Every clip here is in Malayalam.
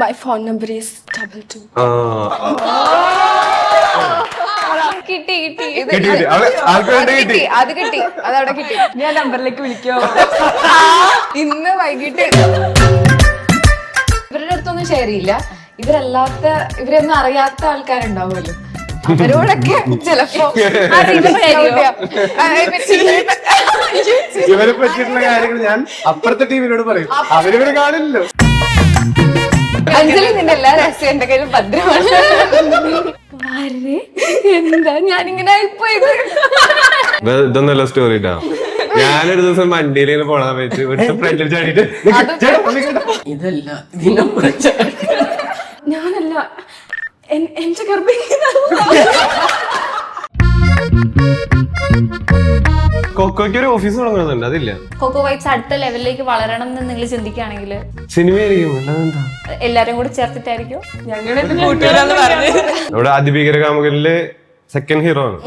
My phone number is 22. കിട്ടി അത് കിട്ടി അതവിടെ കിട്ടി. ഞാൻ നമ്പറിലേക്ക് വിളിക്കോ ഇന്ന് വൈകിട്ട്. ഇവരുടെ അടുത്തൊന്നും ഷെയർ ചെയ്യില്ല. ഇവരൊന്നും അറിയാത്ത ആൾക്കാരുണ്ടാവുമല്ലോ, അവരോടൊക്കെ ചിലപ്പോ ഇവരെ പറ്റിയിട്ടുള്ള കാര്യങ്ങൾ ഞാൻ അപ്പുറത്തെ ടീമിനോട് പറയും, അവരിവരെ കാണില്ലല്ലോ. അഞ്ജലി നിന്റെ എല്ലാ രഹസ്യം എന്റെ കയ്യിൽ ഭദ്രമാണ്. എന്താ ഞാനിങ്ങനെ ആയിപ്പോയത്? ഇതൊന്നല്ല സ്റ്റോറി ഇട്ടാ. ഞാനൊരു ദിവസം വണ്ടിയിൽ പോണ സമയത്ത് ഒരു ഫ്രണ്ടിൽ ചാടിയിട്ട് ഇതല്ല ഞാനല്ല എന്റെ ഗർഭിണി. കൊക്കോയ്ക്ക് ഒരു ഓഫീസ് തുടങ്ങുന്നുണ്ട്, അതില്ല. കൊക്കോ വൈബ്സ് അടുത്ത ലെവലിലേക്ക് വളരണം എന്ന് നിങ്ങൾ ചിന്തിക്കുകയാണെങ്കിൽ സിനിമയായിരിക്കും, അല്ലാതെന്താ? എല്ലാരും കൂടി ചേർത്തിട്ടായിരിക്കും. നമ്മുടെ അതിഭീകര കാമുകനില് സെക്കൻഡ് ഹീറോ ആണ്.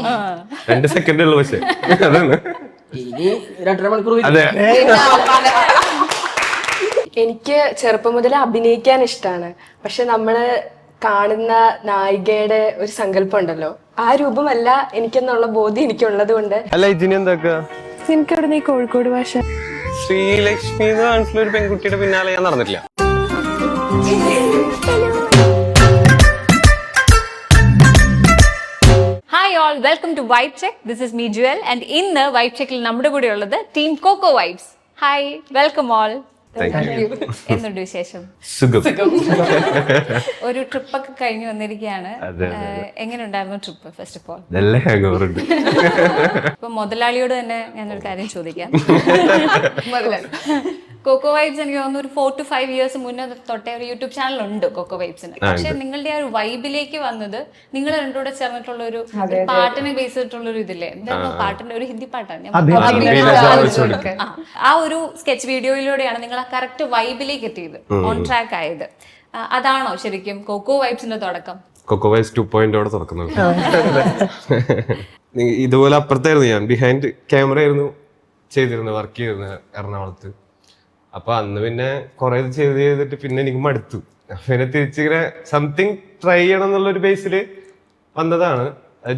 2 സെക്കൻഡ് ഉള്ളു, പക്ഷെ അതാണ്. ഇനി 2.5 മണിക്കൂർ അതെ. എനിക്ക് ചെറുപ്പം മുതലേ അഭിനയിക്കാൻ ഇഷ്ടമാണ്. പക്ഷെ നമ്മള് കാണുന്ന നായികയുടെ ഒരു സങ്കല്പം ഉണ്ടല്ലോ, ആ രൂപമല്ല എനിക്കെന്നുള്ള ബോധ്യം എനിക്കുള്ളത് കൊണ്ട്. അല്ല ഇതിന് എന്താക്കാ? എനിക്കവിടെ നീ കോഴിക്കോട് ഭാഷ. ശ്രീലക്ഷ്മി എന്ന് മനസ്സിലൊരു ഒരു പെൺകുട്ടിയുടെ പിന്നാലെ ഞാൻ നടന്നിട്ടില്ല. Hi all, welcome to vibe check. This is me Jewel and ഇന്ന് വൈബ് ചെക്കിൽ നമ്മുടെ കൂടെ ഉള്ളത് team Coco Vibes. Hi, welcome all. എന്തുണ്ട് വിശേഷം? സുഖം. ഒരു ട്രിപ്പൊക്കെ കഴിഞ്ഞു വന്നിരിക്കുകയാണ്. എങ്ങനെ ഉണ്ടായിരുന്നു ട്രിപ്പ്? ഫസ്റ്റ് ഓഫ് ഓൾ നല്ല ഹാങ് ഉണ്ട്. ഇപ്പൊ മുതലാളിയോട് തന്നെ ഞാനൊരു കാര്യം ചോദിക്കാം. കൊക്കോ വൈബ്സ് എനിക്ക് തോന്നുന്നു ഒരു 4 to 5 years മുന്നേ തൊട്ടേ ഒരു യൂട്യൂബ് ചാനൽ ഉണ്ട് കൊക്കോ വൈബ്സിന്. പക്ഷെ നിങ്ങളുടെ ആ ഒരു വൈബിലേക്ക് വന്നത് നിങ്ങൾ രണ്ടുകൂടെ ചേർന്നിട്ടുള്ള ഒരു പാട്ടിനെ ബേസ് ചെയ്തിട്ടുള്ള ഒരു ഇതില്ലേ, എന്തായിരുന്നു പാട്ടിന്റെ ഒരു ഹിന്ദി പാട്ടാണ്, ആ ഒരു സ്കെച്ച് വീഡിയോയിലൂടെയാണ് നിങ്ങൾ ആ കറക്റ്റ് വൈബിലേക്ക് എത്തിയത്, ഓൺ ട്രാക്ക് ആയത്. അതാണോ ശരിക്കും കൊക്കോ വൈബ്സിന്റെ തുടക്കം? കൊക്കോ വൈബ്സ് 2.0 തുറക്കുന്നത്. ഇതുപോലെ അപ്പുറത്തായിരുന്നു ഞാൻ, ബിഹൈൻഡ് ക്യാമറ ആയിരുന്നു ചെയ്തിരുന്നത്, വർക്ക് ചെയ്തിരുന്നത് എറണാകുളത്ത്. അപ്പൊ അന്ന് പിന്നെ കുറെ ചെയ്തിട്ട് പിന്നെ എനിക്ക് മടുത്തു. പിന്നെ തിരിച്ചിങ്ങനെ സംതിങ് ട്രൈ ചെയ്യണം എന്നുള്ളൊരു ബേസില് വന്നതാണ്.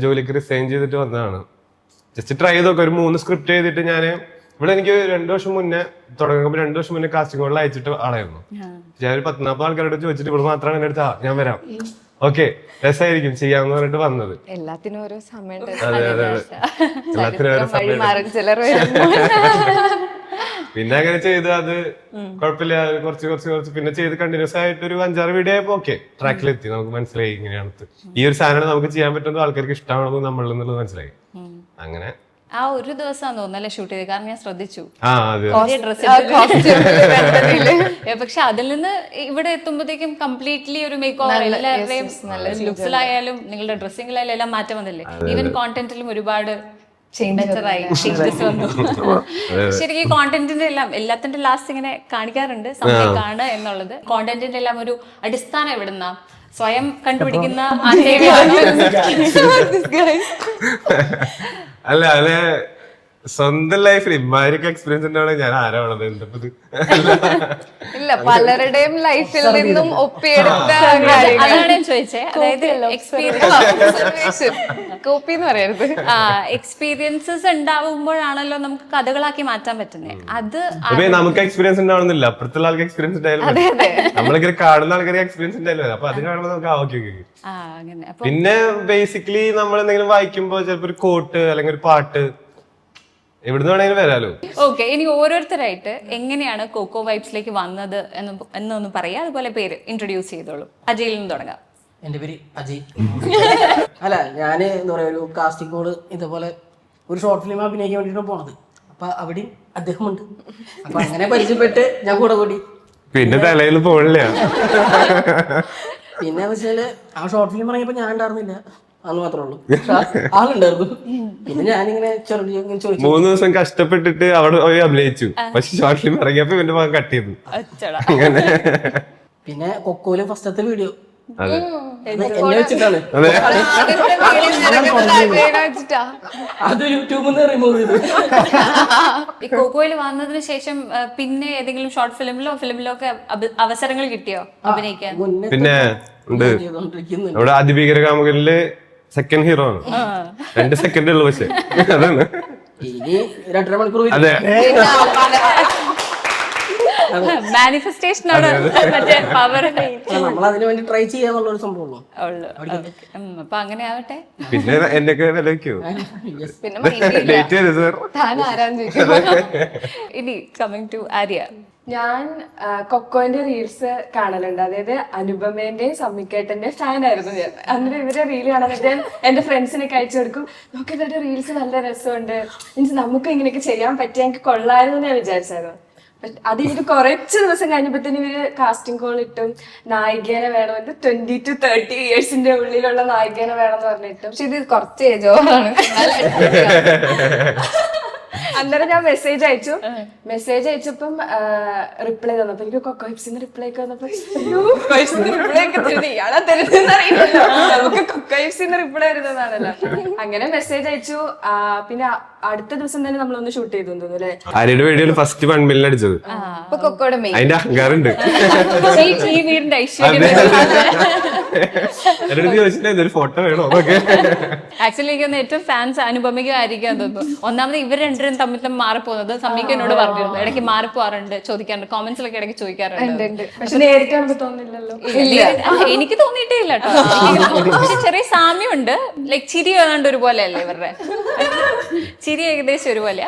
ജോലിക്ക് റിസൈൻ ചെയ്തിട്ട് വന്നതാണ്. ജസ്റ്റ് ട്രൈ ചെയ്ത് നോക്കാം. ഒരു 3 സ്ക്രിപ്റ്റ് ചെയ്തിട്ട് ഞാൻ ഇവിടെ എനിക്ക് 2 വർഷം മുന്നേ തുടങ്ങുമ്പോൾ 2 വർഷം മുന്നേ കാസ്റ്റിംഗ് കോളിൽ അയച്ചിട്ട് ആളായിരുന്നു. ഞാൻ ഒരു 10-40 ആൾക്കാരോട് ചോദിച്ചിട്ട് ഇവിടെ മാത്രമാണ് എന്റെ അടുത്ത് ഞാൻ വരാം, ഓക്കെ രസമായിരിക്കും ചെയ്യാന്ന് പറഞ്ഞിട്ട് വന്നത്. എല്ലാത്തിനും ഓരോ സമയം. അതെ അതെ അതെ, എല്ലാത്തിനും ഓരോ സമയം. പിന്നെ അങ്ങനെ ചെയ്ത് അത് കുഴപ്പമില്ല, കുറച്ച് പിന്നെ ചെയ്ത് കണ്ടിന്യൂസ് ആയിട്ട് ഒരു 5-6 വീഡിയോ ആയപ്പോ ഓക്കെ ട്രാക്കിലെത്തി. നമുക്ക് മനസ്സിലായി ഇങ്ങനെയാണ് ഈ ഒരു സാധനം നമുക്ക് ചെയ്യാൻ പറ്റുന്നത്, ആൾക്കാർക്ക് ഇഷ്ടമാണെന്ന് നമ്മളിൽ നിന്നുള്ളത് മനസ്സിലായി. അങ്ങനെ ആ ഒരു ദിവസം തോന്നല്ലേ ഷൂട്ട് ചെയ്ത്, കാരണം ഞാൻ ശ്രദ്ധിച്ചു പക്ഷെ അതിൽ നിന്ന് ഇവിടെ എത്തുമ്പോഴത്തേക്കും കംപ്ലീറ്റ്ലി ഒരു മേക്ക് ഓവർ, എല്ലാവരുടെയും ലുക്സിലായാലും നിങ്ങളുടെ ഡ്രസ്സിംഗിലായാലും എല്ലാം മാറ്റം വന്നില്ലേ. ഈവൻ കോണ്ടന്റിലും ഒരുപാട് ചേഞ്ചസ് വന്നു. ശരിക്കും കോണ്ടന്റിന്റെ എല്ലാത്തിന്റെ ലാസ്റ്റ് ഇങ്ങനെ കാണിക്കാറുണ്ട് സമയം കാണുക എന്നുള്ളത്. കോണ്ടന്റിന്റെ എല്ലാം ഒരു അടിസ്ഥാനം എവിടുന്ന സ്വയം കണ്ടുപിടിക്കുന്ന അല്ല അല്ലെ സ്വന്തം ലൈഫിൽ ഇമാരൊക്കെ എക്സ്പീരിയൻസ് ഉണ്ടാവണേ ഞാൻ ആരാണത് എന്തപ്പത് ഇല്ല, പലരുടെയും ലൈഫിൽ നിന്നും ഒപ്പിയെടുത്ത അതാണ് ഞാൻ ചോദിച്ചേ. അതായത് കോപ്പി എന്ന് പറയരുത്. എക്സ്പീരിയൻസസ് ഉണ്ടാവുമ്പോഴാണല്ലോ നമുക്ക് കഥകളാക്കി മാറ്റാൻ പറ്റുന്നത്. അത് നമുക്ക് എക്സ്പീരിയൻസ് ഉണ്ടാവണമെന്നില്ല, അപ്പുറത്തുള്ള ആൾക്ക് എക്സ്പീരിയൻസ് ഉണ്ടായാലും നമ്മളിങ്ങനെ കാണുന്ന ആൾക്കാർക്ക് എക്സ്പീരിയൻസ് ഉണ്ടായാലും അപ്പൊ അത് കാണുമ്പോൾ നമുക്ക് അങ്ങനെ. പിന്നെ ബേസിക്കലി നമ്മൾ എന്തെങ്കിലും വായിക്കുമ്പോ ചിലപ്പോ ഒരു കോട്ട് അല്ലെങ്കിൽ ഒരു പാട്ട് എവിടുന്ന് വേണമെങ്കിലും വരാലോ. ഓക്കെ, ഇനി ഓരോരുത്തരായിട്ട് എങ്ങനെയാണ് കൊക്കോ വൈബ്സിലേക്ക് വന്നത് എന്നൊന്ന് പറയാം. അതുപോലെ പേര് ഇൻട്രൊഡ്യൂസ് ചെയ്തോളൂ. അജയിൽ നിന്ന് തുടങ്ങാം. എന്റെ പേര് അജയ്. അല്ല, ഞാന് എന്താ പറയാ ഒരു കാസ്റ്റിംഗ് കോള് ഇതേപോലെ ഒരു ഷോർട്ട് ഫിലിം അഭിനയിക്കാൻ വേണ്ടിട്ടാണ് പോണത്. അപ്പൊ അവിടെയും അദ്ദേഹമുണ്ട്. അപ്പൊ അങ്ങനെ പരിചയപ്പെട്ട് ഞാൻ കൂടെ കൂടി. പിന്നെ തലയിൽ പോണില്ല. പിന്നെ വെച്ചാല് ആ ഷോർട്ട് ഫിലിം ഇറങ്ങിയപ്പോ ഞാൻ ഉണ്ടായിരുന്നില്ല, അന്ന് മാത്രമേ ഉള്ളൂ, ആളുണ്ടായിരുന്നു. പിന്നെ ഞാനിങ്ങനെ ചോദിച്ചു 3 ദിവസം കഷ്ടപ്പെട്ടിട്ട് അവിടെ പോയി അഭിനയിച്ചു. പക്ഷെ ഷോർട്ട് ഫിലിം ഇറങ്ങിയപ്പോ പിന്നെ കട്ട് ചെയ്തു. പിന്നെ കൊക്കോയില് ഫസ്റ്റത്തെ വീഡിയോ അതെ എന്നെ വെച്ചിട്ടാണ് അത് യൂട്യൂബിൽ നിന്ന് റിമൂവ് ചെയ്തു. ഈ കോക്കോയിൽ വന്നതിന് ശേഷം പിന്നെ ഏതെങ്കിലും ഷോർട്ട് ഫിലിമിലോ ഒക്കെ അവസരങ്ങൾ കിട്ടിയോ അഭിനയിക്കാൻ? മുന്നേ പിന്നെ ഉണ്ട് ചെയ്തോണ്ടിരിക്കുന്നുണ്ട്. നമ്മുടെ അതിഭീകര കാമുകനില് സെക്കൻഡ് ഹീറോ ആണ്. 2 സെക്കൻഡ് ഉള്ളു പക്ഷെ അതാണ്. ഇനി 2.5 മണിക്കൂർ വരും. അതെ മാനിഫെസ്റ്റേഷൻ ആണ് മറ്റേ പവർ നമ്മൾ അതിനു വേണ്ടി ട്രൈ ചെയ്യാന്നുള്ള ഒരു സംഭവം അപ്പൊ അങ്ങനെ ആവട്ടെ. പിന്നെ എന്നൊക്കെ വിലവെക്കോ പിന്നെ ലേറ്റ് ചെയ്ത് സാർ. താൻ ആരാന്ന് ചോദിക്കും. ഇനി കമ്മിങ് ടു ആര്യ, ഞാൻ കൊക്കോന്റെ റീൽസ് കാണലുണ്ട്. അതായത് അനുപമേന്റെയും സമ്മിക്കേട്ടന്റെ ഫാൻ ആയിരുന്നു ഞാൻ. അന്നേരം ഇവരെ റീൽ കാണാൻ ഞാൻ എന്റെ ഫ്രണ്ട്സിനൊക്കെ അയച്ചു കൊടുക്കും. നോക്കി ഇവരുടെ റീൽസ് നല്ല രസമുണ്ട്, മീൻസ് നമുക്ക് ഇങ്ങനെയൊക്കെ ചെയ്യാൻ പറ്റിയ എനിക്ക് കൊള്ളായിരുന്നു ഞാൻ വിചാരിച്ചായിരുന്നു. അത് എനിക്ക് കുറച്ച് ദിവസം കഴിഞ്ഞപ്പോഴത്തേന് ഇവര് കാസ്റ്റിംഗ് കോൾ ഇട്ടും നായികേനെ വേണമെന്ന് 20 to 30 ഇയേഴ്സിന്റെ ഉള്ളിലുള്ള നായികേനെ വേണമെന്ന് പറഞ്ഞിട്ടും. പക്ഷെ ഇത് കുറച്ച് ഏജ് ഓവറാണ്. അന്നേരം ഞാൻ മെസ്സേജ് അയച്ചപ്പം റിപ്ലൈ തന്നപ്പോ എനിക്ക് കൊക്കോ ഹിപ്സിന്ന് റിപ്ലൈ ഒക്കെ വന്നപ്പോ റിപ്ലൈ ഒക്കെ തരുന്നത് ഇയാളാ തരുന്നതെന്ന് അറിയില്ലല്ലോ, നമുക്ക് കൊക്കോ ഹിപ്സിന്ന് റിപ്ലൈ വരുന്നതാണല്ലോ. അങ്ങനെ മെസ്സേജ് അയച്ചു. പിന്നെ അടുത്ത ദിവസം തന്നെ നമ്മളൊന്ന് ഷൂട്ട് ചെയ്തു തോന്നുന്നു അല്ലെ. ആര്യയുടെ വീഡിയോയിൽ ഫസ്റ്റ് 1 million അടിച്ചത് അപ്പൊ കൊക്കോയുടെ മെയിൻ അതിന്റെ അഹങ്കാരമുണ്ട്. ഈ വീടിന്റെ ഐശ്വര്യം. എന്നോട് ചോദിച്ചിട്ട് ഒരു ഫോട്ടോ വേണോ എന്നൊക്കെ. ആക്ച്വലി എനിക്ക് ഏറ്റവും ഫാൻസ് അനുപമയ്ക്കും ആയിരിക്കാൻ തോന്നുന്നു. ഒന്നാമത് ഇവർ രണ്ടുപേരും തമ്മിൽ മാറിപ്പോകുന്നത് സമ്മിക്ക് എന്നോട് പറഞ്ഞിരുന്നു. ഇടയ്ക്ക് മാറിപ്പോവാറുണ്ട്, ചോദിക്കാറുണ്ട്, കോമന്റ്സിലൊക്കെ ഇടയ്ക്ക് ചോദിക്കാറുണ്ട്. പക്ഷെ നേരിട്ട് നമുക്ക് തോന്നില്ലല്ലോ. എനിക്ക് തോന്നിയിട്ടേ ഇല്ല കേട്ടോ. പക്ഷെ ചെറിയ സാമ്യമുണ്ട്. ലൈക് ചിരി ഏതാണ്ട് ഒരുപോലെ അല്ലേ ഇവരുടെ ചിരി ഏകദേശം ഒരുപോലെ.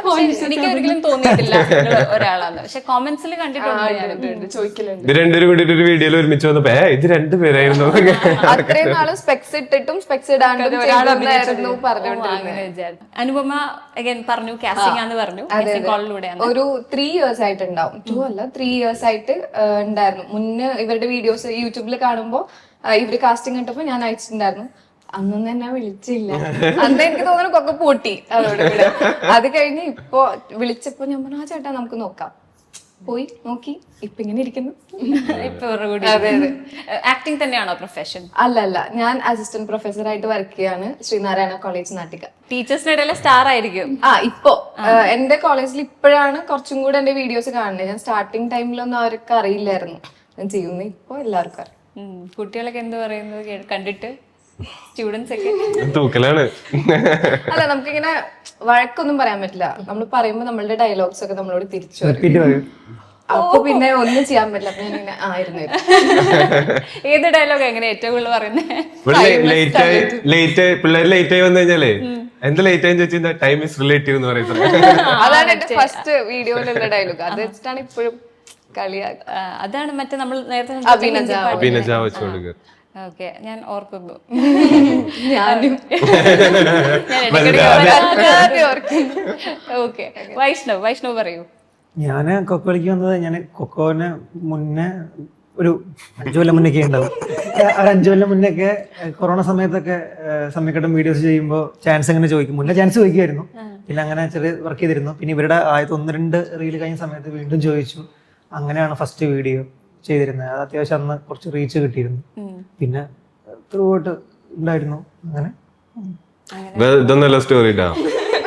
എനിക്ക് ഒരിക്കലും തോന്നിയിട്ടില്ല ഒരാളാണ്. പക്ഷെ കോമന്റ്സിൽ കണ്ടിട്ടുണ്ട്, ചോദിക്കലുണ്ട്. ഇത് രണ്ടുപേരും കൂടിയിട്ട് ഒരു വീഡിയോയിൽ ഒരുമിച്ച് വന്നപ്പോ ഇത് 2 പേരായിരുന്നു. അത്രയും നാള് സ്പെക്സ് ഇട്ടിട്ടും സ്പെക്സ് ഇടാണ്ടും പറഞ്ഞുകൊണ്ടിരുന്നത്. അനുപമ അഗൈൻ പറഞ്ഞു കാസ്റ്റിംഗ് ആണെന്ന് പറഞ്ഞു. കോളിലൂടെയാണ് ഒരു 3 years ആയിട്ടുണ്ടാവും. 2 അല്ല 3 years ആയിട്ട് ഉണ്ടായിരുന്നു. മുന്നേ ഇവരുടെ വീഡിയോസ് യൂട്യൂബിൽ കാണുമ്പോ ഇവര് കാസ്റ്റിംഗ് കണ്ടപ്പോ ഞാൻ അയച്ചിട്ടുണ്ടായിരുന്നു. അന്നൊന്നും എന്നെ വിളിച്ചില്ല. അന്ന് എനിക്ക് തോന്നുന്നു കൊക്കെ പൂട്ടി അതോടുകൂടെ. അത് കഴിഞ്ഞ് ഇപ്പൊ വിളിച്ചപ്പോ ഞാൻ പറഞ്ഞു ആ ചേട്ടാ നമുക്ക് നോക്കാം. പോയി നോക്കി ഇപ്പൊ ഇങ്ങനെ ഇരിക്കുന്നു. ഇപ്പൊ ആക്ടിങ് തന്നെയാണോ പ്രൊഫഷൻ? അല്ല, ഞാൻ അസിസ്റ്റന്റ് പ്രൊഫസർ ആയിട്ട് വർക്ക് ചെയ്യാണ് ശ്രീനാരായണ കോളേജ് നാട്ടിക. ടീച്ചേഴ്സിന്റെ ഇടയിലെ സ്റ്റാർ ആയിരിക്കും. ഇപ്പൊ എന്റെ കോളേജിൽ ഇപ്പോഴാണ് കുറച്ചും കൂടെ എന്റെ വീഡിയോസ് കാണുന്നത്. ഞാൻ സ്റ്റാർട്ടിങ് ടൈമിലൊന്നും അവർക്ക് അറിയില്ലായിരുന്നു ഞാൻ ചെയ്യുന്നത്. ഇപ്പൊ എല്ലാവർക്കും അറിയാം. കുട്ടികളൊക്കെ എന്ത് പറയുന്നത് കണ്ടിട്ട്? സ്റ്റുഡൻസ് ഒക്കെ തൂക്കലാണ്. അല്ല നമുക്കിങ്ങനെ വഴക്കൊന്നും പറയാൻ പറ്റില്ല. നമ്മൾ പറയുമ്പോ നമ്മളുടെ ഡയലോഗ്സ് ഒക്കെ നമ്മളോട് തിരിച്ചു വരും. അപ്പൊ പിന്നെ ഒന്നും ചെയ്യാൻ പറ്റില്ല. അപ്പൊ ഞാൻ ഇങ്ങനെ ആയിരുന്നു. ഏത് ഡയലോഗ് എങ്ങനെ ഏറ്റവും കൂടുതൽ പറയുന്നത്? പിള്ളേർ ലേറ്റ് ആയി വന്നു കഴിഞ്ഞാലേ എന്താ ലേറ്റ് ആയി ചോദിച്ചാൽ ടൈം ഇസ് റിലേറ്റീവ് എന്ന് പറയുന്നത്. അതാണ് എന്റെ ഫസ്റ്റ് വീഡിയോയിലുള്ള ഡയലോഗ്. അത് വെച്ചിട്ടാണ് ഇപ്പോഴും കളിയാക്കുക. അതാണ് മറ്റേ നമ്മൾ നേരത്തെ അഭിനജ വെച്ചു കൊടുക്കുക. ഓക്കെ, ഞാൻ ഓർക്കുന്നു. ഞാനും ഓക്കെ, വൈഷ്ണവ് പറയൂ. ഞാന് കൊക്കോയിലേക്ക് വന്നത് ഞാൻ കൊക്കോനെ മുന്നേ ഒരു 5 കൊല്ലം മുന്നേ ഉണ്ടാവും. ഒരു 5 കൊല്ലം മുന്നേ കൊറോണ സമയത്തൊക്കെ സമ്മിക്കട്ടം വീഡിയോസ് ചെയ്യുമ്പോൾ ചാൻസ് അങ്ങനെ ചോദിക്കും. മുന്നേ ചാൻസ് ചോദിക്കുമായിരുന്നു. പിന്നെ അങ്ങനെ ചെറിയ വർക്ക് ചെയ്തിരുന്നു. പിന്നെ ഇവരുടെ ആദ്യത്തെ 1-2 റീൽ കഴിഞ്ഞ സമയത്ത് വീണ്ടും ചോദിച്ചു. അങ്ങനെയാണ് ഫസ്റ്റ് വീഡിയോ ചെയ്തിരുന്നത്. അത് അത്യാവശ്യം അന്ന് കുറച്ച് റീച്ച് കിട്ടിയിരുന്നു. പിന്നെ ത്രൂ ഔട്ട് ഉണ്ടായിരുന്നു. അങ്ങനെ ഇതൊന്നല്ല സ്റ്റോറി ഇട്ടാ.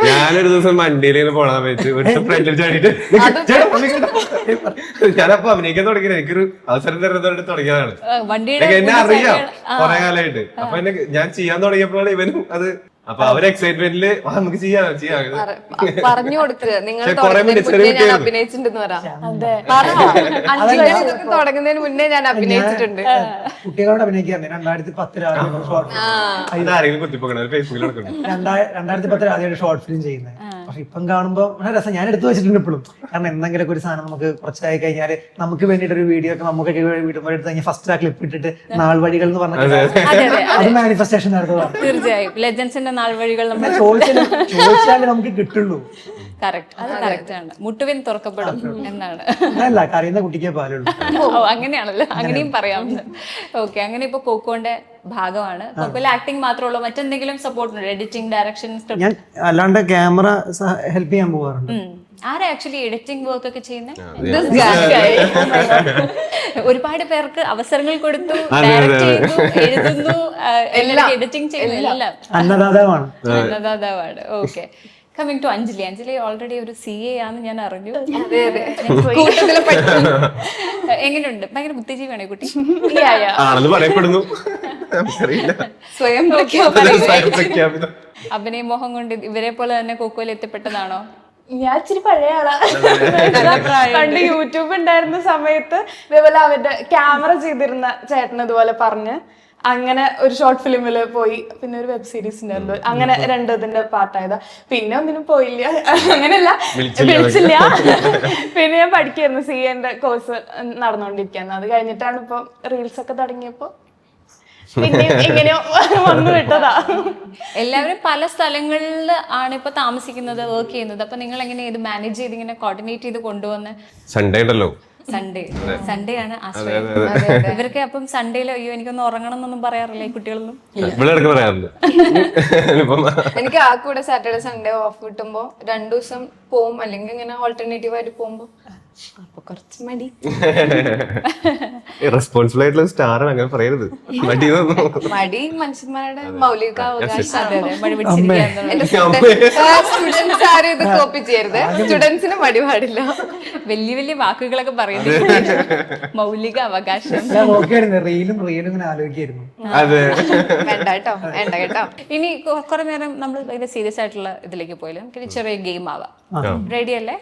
ഞാനൊരു ദിവസം വണ്ടിയിൽ പോണ സമയത്ത് ഒരു ഫ്രണ്ടിൽ ചാടിയിട്ട് ഞാനപ്പോ അഭിനയിക്കാൻ തുടങ്ങിയത് എനിക്കൊരു അവസരം തരുന്നതോടെ തുടങ്ങിയതാണ്. എന്നെ അറിയാം കൊറേ കാലമായിട്ട്. അപ്പൊ എന്നെ ഞാൻ ചെയ്യാൻ തുടങ്ങിയപ്പോഴാണ് ഇവനും അത്. അപ്പൊ അവര് എക്സൈറ്റ്മെന്റില് നമുക്ക് ചെയ്യാം പറഞ്ഞു കൊടുക്കുക. നിങ്ങൾ അഭിനയിച്ചിട്ടുണ്ടെന്ന് പറയാം. തുടങ്ങുന്നതിന് മുന്നേ ഞാൻ അഭിനയിച്ചിട്ടുണ്ട്. കുട്ടികളോട് അഭിനയിക്കാറുണ്ട്. 2010 ആരെങ്കിലും കുത്തിപ്പോക്കണം ഫേസ്ബുക്കിൽ നടക്കുന്നു. 2010 ആദ്യമായിട്ട് ഷോർട്ട് ഫിലിം ചെയ്യുന്നത്. പക്ഷെ ഇപ്പം കാണുമ്പോൾ രസം ഞാൻ എടുത്തു വെച്ചിട്ടുണ്ട് ഇപ്പോഴും. കാരണം എന്തെങ്കിലുമൊക്കെ ഒരു സാധനം നമുക്ക് കുറച്ചായി കഴിഞ്ഞാൽ നമുക്ക് വേണ്ടിയിട്ട് ഒരു വീഡിയോ ഒക്കെ നമുക്കൊക്കെ വീടുമ്പോൾ എടുത്ത് കഴിഞ്ഞാൽ ഫസ്റ്റ് ആ ക്ലിപ്പ് ഇട്ടിട്ട് നാൾ വഴികൾ എന്ന് പറഞ്ഞാൽ അത് മാനിഫെസ്റ്റേഷൻ നടത്തുക. തീർച്ചയായും ലെജൻസിന്റെ നാൾ വഴികൾ ചോദിച്ചാലേ നമുക്ക് കിട്ടുള്ളൂ. കറക്റ്റ്, അത് കറക്റ്റ് ആണ്. മുട്ടുവിൻ തുറക്കപ്പെടും എന്നാണ്. അല്ല, കറിയുന്ന കുട്ടിക്കേ പാലുള്ളൂ. അങ്ങനെയാണല്ലോ, അങ്ങനെയും പറയാം. ഓക്കെ, അങ്ങനെ ഇപ്പൊ കോക്കോന്റെ ഭാഗമാണ്. കോക്കോയിലെ ആക്ടിങ് മാത്രമേ ഉള്ളൂ, മറ്റെന്തെങ്കിലും സപ്പോർട്ട് ഉണ്ടോ? Editing, direction? ഞാൻ അല്ലാണ്ട് ക്യാമറ ഹെൽപ്പ് ചെയ്യാൻ പോകാറുണ്ട്. ആരാ ആക്ച്വലി എഡിറ്റിംഗ് വർക്ക് ഒക്കെ ചെയ്യുന്നത്? This guy. ഒരുപാട് പേർക്ക് അവസരങ്ങൾ കൊടുത്തു, അതെ, ഡയറക്റ്റ് അതെ. ചെയ്തു, എഴുതുന്നു, എഡിറ്റിംഗ് ചെയ്യുന്നു, എല്ലാം അന്നദാതാവാണ്. അന്നദാതാവാണ്. Okay, coming to Anjali. Anjali already ഒരു CA ആണെന്ന് ഞാൻ അറിഞ്ഞു. എങ്ങനെയുണ്ട്? ഭയങ്കര ബുദ്ധിജീവിയാണോ ഈ കുട്ടി? ആണെന്ന് പറയപ്പെടുന്നു. നമുക്കറിയില്ല. സ്വയം പ്രഖ്യാപിതം. അഭിനയ മോഹം കൊണ്ട് ഇവരെ പോലെ തന്നെ കൊക്കോയിൽ എത്തിപ്പെട്ടതാണോ? ഞാൻ ഇച്ചിരി പഴയ ആളാ. പണ്ട് യൂട്യൂബ് ഉണ്ടായിരുന്ന സമയത്ത് ഇതേപോലെ അവരുടെ ക്യാമറ ചെയ്തിരുന്ന ചേട്ടൻ ഇതുപോലെ പറഞ്ഞ് അങ്ങനെ ഒരു ഷോർട്ട് ഫിലിമില് പോയി, പിന്നെ ഒരു വെബ് സീരീസ് ഉണ്ടായിരുന്നു, അങ്ങനെ രണ്ടതിന്റെ പാർട്ടായതാ. പിന്നെ ഒന്നിനും പോയില്ല, അങ്ങനെയല്ല വിളിച്ചില്ല. പിന്നെ ഞാൻ പഠിക്കായിരുന്നു, CA കോഴ്സ് നടന്നുകൊണ്ടിരിക്കുകയാണ്. അത് കഴിഞ്ഞിട്ടാണ് ഇപ്പൊ റീൽസ് ഒക്കെ തുടങ്ങിയപ്പോ പിന്നെ എങ്ങനെയോ വന്നു വിട്ടതാ. എല്ലാവരും പല സ്ഥലങ്ങളിൽ ആണ് ഇപ്പൊ താമസിക്കുന്നത്, വർക്ക് ചെയ്യുന്നത്. അപ്പൊ നിങ്ങൾ എങ്ങനെ ഇത് മാനേജ് ചെയ്ത് ഇങ്ങനെ കോർഡിനേറ്റ് ചെയ്ത് കൊണ്ടുവന്ന്? സൺഡേ ഉണ്ടല്ലോ, സൺഡേ ആണ് ആശ്രയം. ഇവർക്ക് അപ്പം സൺഡേയിലോ അയ്യോ എനിക്കൊന്ന് ഉറങ്ങണം എന്നൊന്നും പറയാറില്ല ഈ കുട്ടികളൊന്നും? ഇവിടെ ഇടയ്ക്ക് പറയാറുണ്ട്. എനിക്ക് ആ കൂടെ സാറ്റർഡേ സൺഡേ ഓഫ് കിട്ടുമ്പോ 2 ദിവസം പോവും, അല്ലെങ്കിൽ ഇങ്ങനെ ഓൾട്ടർനേറ്റീവ് ആയിട്ട് പോകുമ്പോ അപ്പൊ കുറച്ച് മടി. റെസ്പോൺസിബിൾ ആയിട്ടുള്ള സ്റ്റാറാണ്, അങ്ങനെ പറയരുത്. മടി മടി മനുഷ്യന്മാരുടെ മൗലിക അവകാശം. സ്റ്റുഡൻസ് ആരും ഇത് കോപ്പി ചെയ്യരുത്, സ്റ്റുഡൻസിന് മടി പാടില്ല. വലിയ വലിയ വാക്കുകളൊക്കെ പറയുന്നത്. മൗലിക അവകാശം. റീലും ഇങ്ങനെ ആലോചിക്കായിരുന്നു. അതെ, വേണ്ട കേട്ടോ, വേണ്ട കേട്ടോ. ഇനി കുറെ നേരം നമ്മൾ ഭയങ്കര സീരിയസ് ആയിട്ടുള്ള ഇതിലേക്ക് പോയില്ല, നമുക്ക് ചെറിയ ഗെയിം ആവാം. റെഡി അല്ലേ?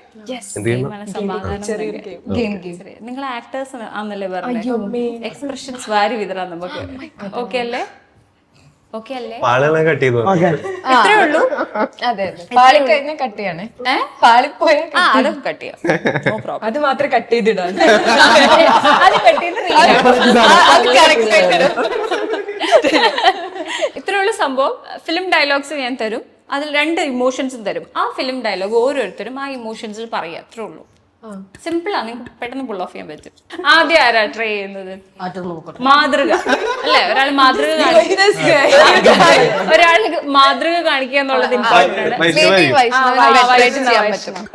സമാധാനം. നിങ്ങൾ ആക്ടേഴ്സ് ആണെന്നല്ലേ പറഞ്ഞു, എക്സ്പ്രഷൻസ് വാരി വിതറാം നമുക്ക്. ഓക്കെ അല്ലേ? ഓക്കെ അല്ലേ? പാളകളെ കട്ട് ചെയ്തു. ഇത്രേ ഉള്ളൂ. അതെ, പാളി കഴിഞ്ഞാൽ കട്ട് ചെയ്യണേ. പാളിപ്പോയ അതൊക്കെ കട്ട് ചെയ്യാം, നോ പ്രോബ്ലം. അത് മാത്രം കട്ട് ചെയ്തിടാൻ. അത് കട്ട് ചെയ്ത് ഇത്രേ ഉള്ളൂ സംഭവം. ഫിലിം ഡയലോഗ്സ് ഞാൻ തരും, അതിൽ 2 ഇമോഷൻസും തരും. ആ ഫിലിം ഡയലോഗ് ഓരോരുത്തരും ആ ഇമോഷൻസിൽ പറയുക, അത്രേ ഉള്ളൂ. സിമ്പിൾ ആണ്, നിങ്ങൾക്ക് പെട്ടെന്ന് പുൾ ഓഫ് ചെയ്യാൻ പറ്റും. ആദ്യം ആരാ ട്രൈ ചെയ്യുന്നത്? മാതൃക അല്ലേ? ഒരാൾ മാതൃക കാണിക്കുക എന്നുള്ളത് ഇമ്പോർട്ടന്റ് ആണ്.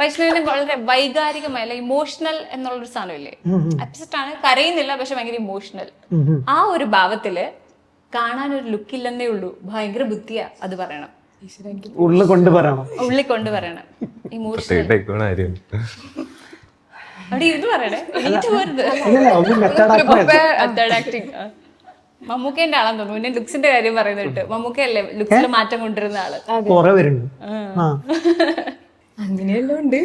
വൈഷ്ണവിന് വളരെ വൈകാരികമായ ഇമോഷണൽ എന്നുള്ളൊരു സാധനമില്ലേ? അപ്സെറ്റ് ആണ്, കരയുന്നില്ല, പക്ഷെ ഭയങ്കര ഇമോഷണൽ. ആ ഒരു ഭാവത്തില് കാണാൻ ഒരു ലുക്ക് ഇല്ലെന്നേ ഉള്ളൂ, ഭയങ്കര ബുദ്ധിയാ. അത് പറയണം, ഉള്ളിൽ കൊണ്ടുവരണം. ഇമോഷണൽ അവിടെ ഇത് പറയണേ. മമ്മൂക്കേന്റെ ആളാന്ന് തോന്നുന്നു. പിന്നെ ലുക്സിന്റെ കാര്യം പറയുന്നിട്ട് മമ്മൂക്കയല്ലേ ലുക്സിൽ മാറ്റം കൊണ്ടുവരുന്ന ആള്? അങ്ങനെയെല്ലാം ഉണ്ട്.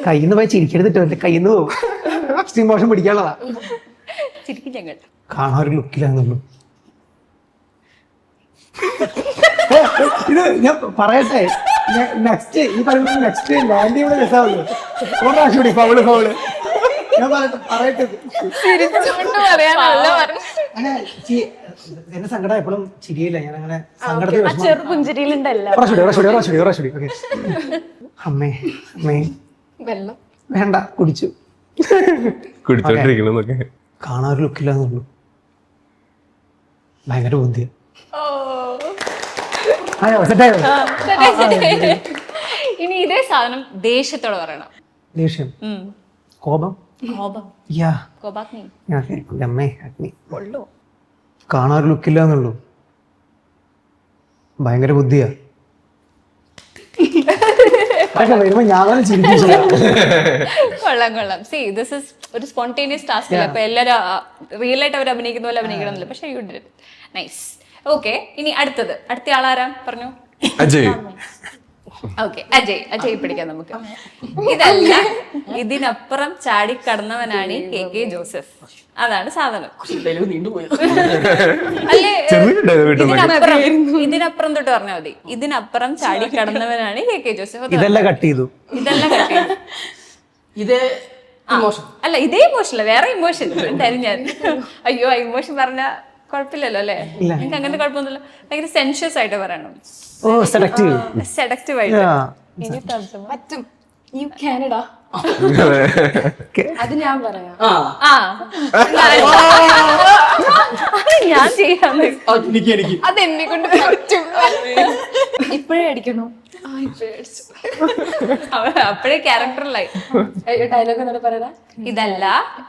കയ്യിന്ന് പോയി ചിരിക്കരുതിട്ടോ, കയ്യിന്ന് പോകും. ഇമോഷൻ പിടിക്കാനുള്ളതാ. ചിരിക്കും ഞങ്ങൾ. കാണാൻ ഒരു ലുക്കിലാന്നുള്ളൂ. ഇത് ഞാൻ പറയട്ടെ, നെക്സ്റ്റ് ഈ പറയുന്നത് നെക്സ്റ്റ് ലാൻഡ് ഇവിടെ രസമാവുള്ളൂ. ഫൗള് ഞാൻ പറയട്ടെ. എന്റെ സങ്കടം എപ്പോഴും ചിരിയില്ല, ഞാൻ അങ്ങനെ സങ്കടത്തിൽ അമ്മേ വെള്ളം വേണ്ട, കുടിച്ചു. കുടിച്ചോണ്ടിരിക്കണമെന്നൊക്കെ. കാണാൻ ഒരു ലുക്കില്ലാന്നുള്ളൂ, ഭയങ്കര ബുദ്ധിയാ. ഇനി ഇതേ സാധനം ദേഷ്യത്തോടെ പറയണം. ദേഷ്യം, കോപം, കോപാഗ്നി. അമ്മേ അഗ്നി. കാണാൻ ഒരു ലുക്കില്ലാന്നുള്ളൂ, ഭയങ്കര ബുദ്ധിയാ. വരുമ്പോ ഞാൻ കൊള്ളാം. സി ദിസ് ഇസ് ഒരു സ്പോണ്ടേനിയസ് ടാസ്ക് അല്ലേ? അപ്പൊ എല്ലാരും റിയൽ ആയിട്ട് അവർ അഭിനയിക്കുന്ന പോലെ അഭിനയിക്കണം എന്നില്ല, പക്ഷെ you did it nice. Okay, ഇനി അടുത്തത്. അടുത്ത ആളാരാ പറഞ്ഞു? അജയ്. ഓക്കെ, അജയ് പിടിക്കാം നമുക്ക്. ഇതല്ല, ഇതിനപ്പുറം ചാടിക്കടന്നവനാണ് KK ജോസഫ്. അതാണ് സാധനം. അല്ലേ? ഇതിനപ്പുറം തൊട്ട് പറഞ്ഞാൽ മതി. ഇതിനപ്പുറം ചാടിക്കടന്നവനാണ് KK ജോസഫ്. ഇതെല്ലാം കട്ട് ചെയ്തു. അല്ല, ഇതേ ഇമോഷൻ അല്ല, വേറെ ഇമോഷൻ തരും ഞാൻ. അയ്യോ, ആ ഇമോഷൻ പറഞ്ഞ കുഴപ്പമില്ലല്ലോ അല്ലേ? എനിക്ക് അങ്ങനത്തെ കുഴപ്പമൊന്നുമില്ല. ഭയങ്കര സെൻഷ്യസ് ആയിട്ട് പറയണം. സെഡക്റ്റീവ് ആയിട്ട്. പറ്റും. യു കാനഡ അത് ഞാൻ പറയാം. ഞാൻ ചെയ്യാന്ന്. അതെന്നെ കൊണ്ട് പറ്റും. ഇപ്പോഴേ അടിക്കണോ? അപ്പോഴേ ക്യാരക്ടറിലായി. ഡയലോഗ് എന്നോട് പറയണ. ഇതല്ല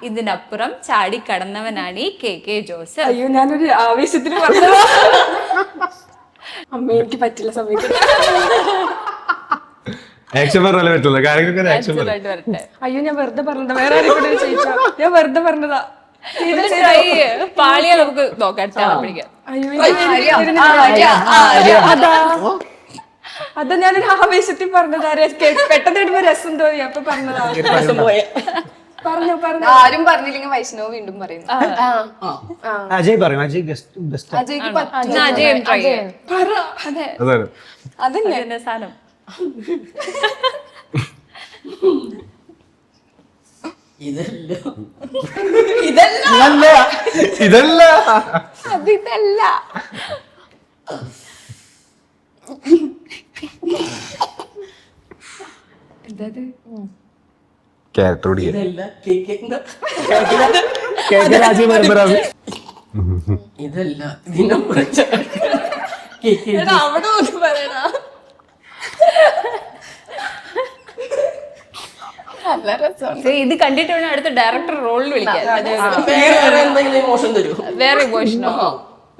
ഇതിനപ്പുറം ചാടി കടന്നവനാണ് ഈ KK ജോസഫ്. അയ്യോ ഞാനൊരു ആവേശത്തിന് പറഞ്ഞതാ. അമ്മ എനിക്ക് പറ്റില്ല സമയത്ത്. ആക്ഷൻ പറഞ്ഞാലേ പറ്റുള്ളൂ. കാര്യങ്ങൾക്ക് ആക്ഷൻ പറയാം. ആയിട്ട് വരട്ടെ. അയ്യോ ഞാൻ വെറുതെ പറഞ്ഞതാ, വേറെ ആരെങ്കിലും ചോദിച്ചോ? ഞാൻ വെറുതെ പറഞ്ഞതാ. പാളിയാ നമുക്ക് നോക്കാം, പിടിക്കാം. അയ്യോ അതാ ഞാനൊരു ആവേശത്തിൽ പറഞ്ഞതാ. പെട്ടെന്ന് ഇടുമ്പോ രസം തോന്നി അപ്പൊ പറഞ്ഞതാ. പറഞ്ഞോ പറഞ്ഞോ. ആരും പറഞ്ഞില്ലെങ്കിൽ വൈഷ്ണവ് വീണ്ടും പറയുന്നു. അജയ് പറയും. അജയ് ബെസ്റ്റ്. അജയ്ക്ക് അജയം try ചെയ്യാം. അതെ, അതാണ്. അതന്നെ സാധനം. ഇതല്ല ഇതല്ല അതിതല്ല. ക്യാരക്ടർ ഇതല്ല രാജീവ് പരമ്പരാവ്. ഇതല്ല ഇതിനപ്പുറം അവിടെ ഒന്ന് പറയണ. നല്ല രസമാണ്. ഇത് കണ്ടിട്ട് വേണം അടുത്ത ഡയറക്ടർ റോളിൽ വിളിക്കാൻ. വേറെ എന്തെങ്കിലും ഇമോഷൻ തരൂ. വേറെ ഇമോഷനോ?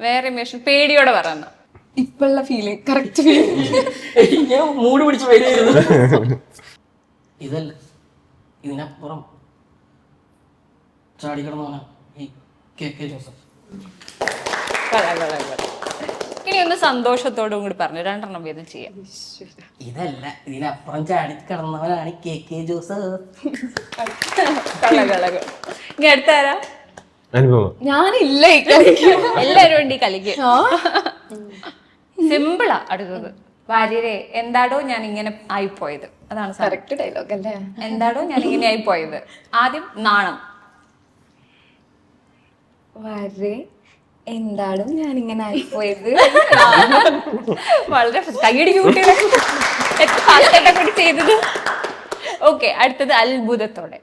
വേറെ ഇമോഷൻ പേടിയോടെ പറയുന്ന ഇപ്പള്ള ഫീലിംഗ് കറക്റ്റ് ഫീലിംഗ്. ഞാൻ മൂട് പിടിച്ച് വരുമായിരുന്നു. ഇതല്ല ഇതിനപ്പുറം ചാടിക്കിടന്നവനാ ഈ KK ജോസഫ്. ഇനി ഒന്ന് സന്തോഷത്തോടും കൂടി പറഞ്ഞു രണ്ടെണ്ണം വീതം ചെയ്യാം. ഇതല്ല ഇതിനപ്പുറം ചാടി കിടന്നവനാണ് KK ജോസഫ്. ഇനി അടുത്താരാ? അനുഭവം. ഞാനില്ല ഈ കളിക്ക്. എല്ലാരും ഉണ്ട് ഈ കളിക്ക്. സിമ്പിളാ. അടുത്തത് ഭാര്യരെ എന്താടോ ഞാൻ ഇങ്ങനെ ആയിപ്പോയത്. അതാണ് കറക്റ്റ് ഡയലോഗ് അല്ലേ? എന്താടോ ഞാൻ ഇങ്ങനെ ആയിപ്പോയത്. ആദ്യം നാണം. വരെ എന്താടും ഞാനിങ്ങനെ ആയിപ്പോയത്. വളരെ കൈയടിക്ക് കുട്ടികളെ എത്ര ഫാസ്റ്റായിട്ടാ കൂടി ചെയ്തത്. ഓക്കെ, അടുത്തത് അത്ഭുതത്തോടെ.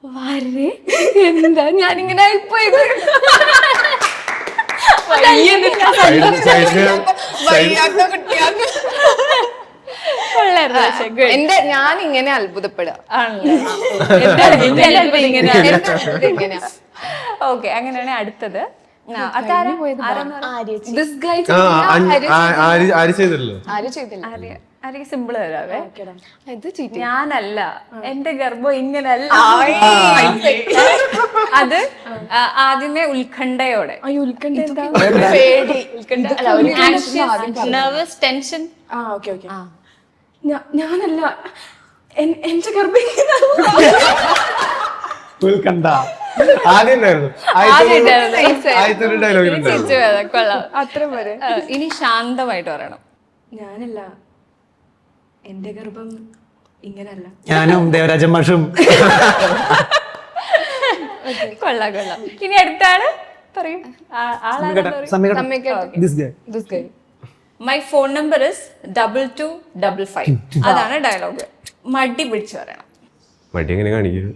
വരെ എന്താ ഞാനിങ്ങനെ ആയിപ്പോയത്. വയ്യാത്ത കുട്ടിയാക്ക്. എന്റെ ഞാൻ ഇങ്ങനെ അത്ഭുതപ്പെടുക. ഇങ്ങനെയാ. ഓക്കെ, അങ്ങനെയാണെങ്കിൽ അടുത്തത് This guy ആര് ചെയ്തല്ലോ. ആരും ചെയ്തില്ല. ആരെയും സിമ്പിൾ തരാവേ. ഇത് ചീറ്റി. ഞാനല്ല, എന്റെ ഗർഭം ഇങ്ങനല്ല. അത് ആദ്യമേ ഉത്കണ്ഠയോടെ. പേടി. Nervous tension. Okay okay. ഞാനല്ല എന്റെ ഗർഭം ഉത്കണ്ഠ ആദ്യം ഉണ്ടായിരുന്നു. ആദ്യത്തെ ഒരു ഡയലോഗ് കൊള്ളാം. അത്ര വരെ. ഇനി ശാന്തമായിട്ട് പറയണം. ഞാനല്ല എന്റെ ഗർഭം ഇങ്ങനല്ല. ഞാനും ദേവരാജൻ മാഷും. കൊള്ളാം കൊള്ളാം. ഇനി അടുത്താണ് പറയും. This guy. My phone number is 2255. അതാണ് ഡയലോഗ്. മടി പിടിച്ച് പറയണം. മടി എങ്ങനെ കാണിക്കും.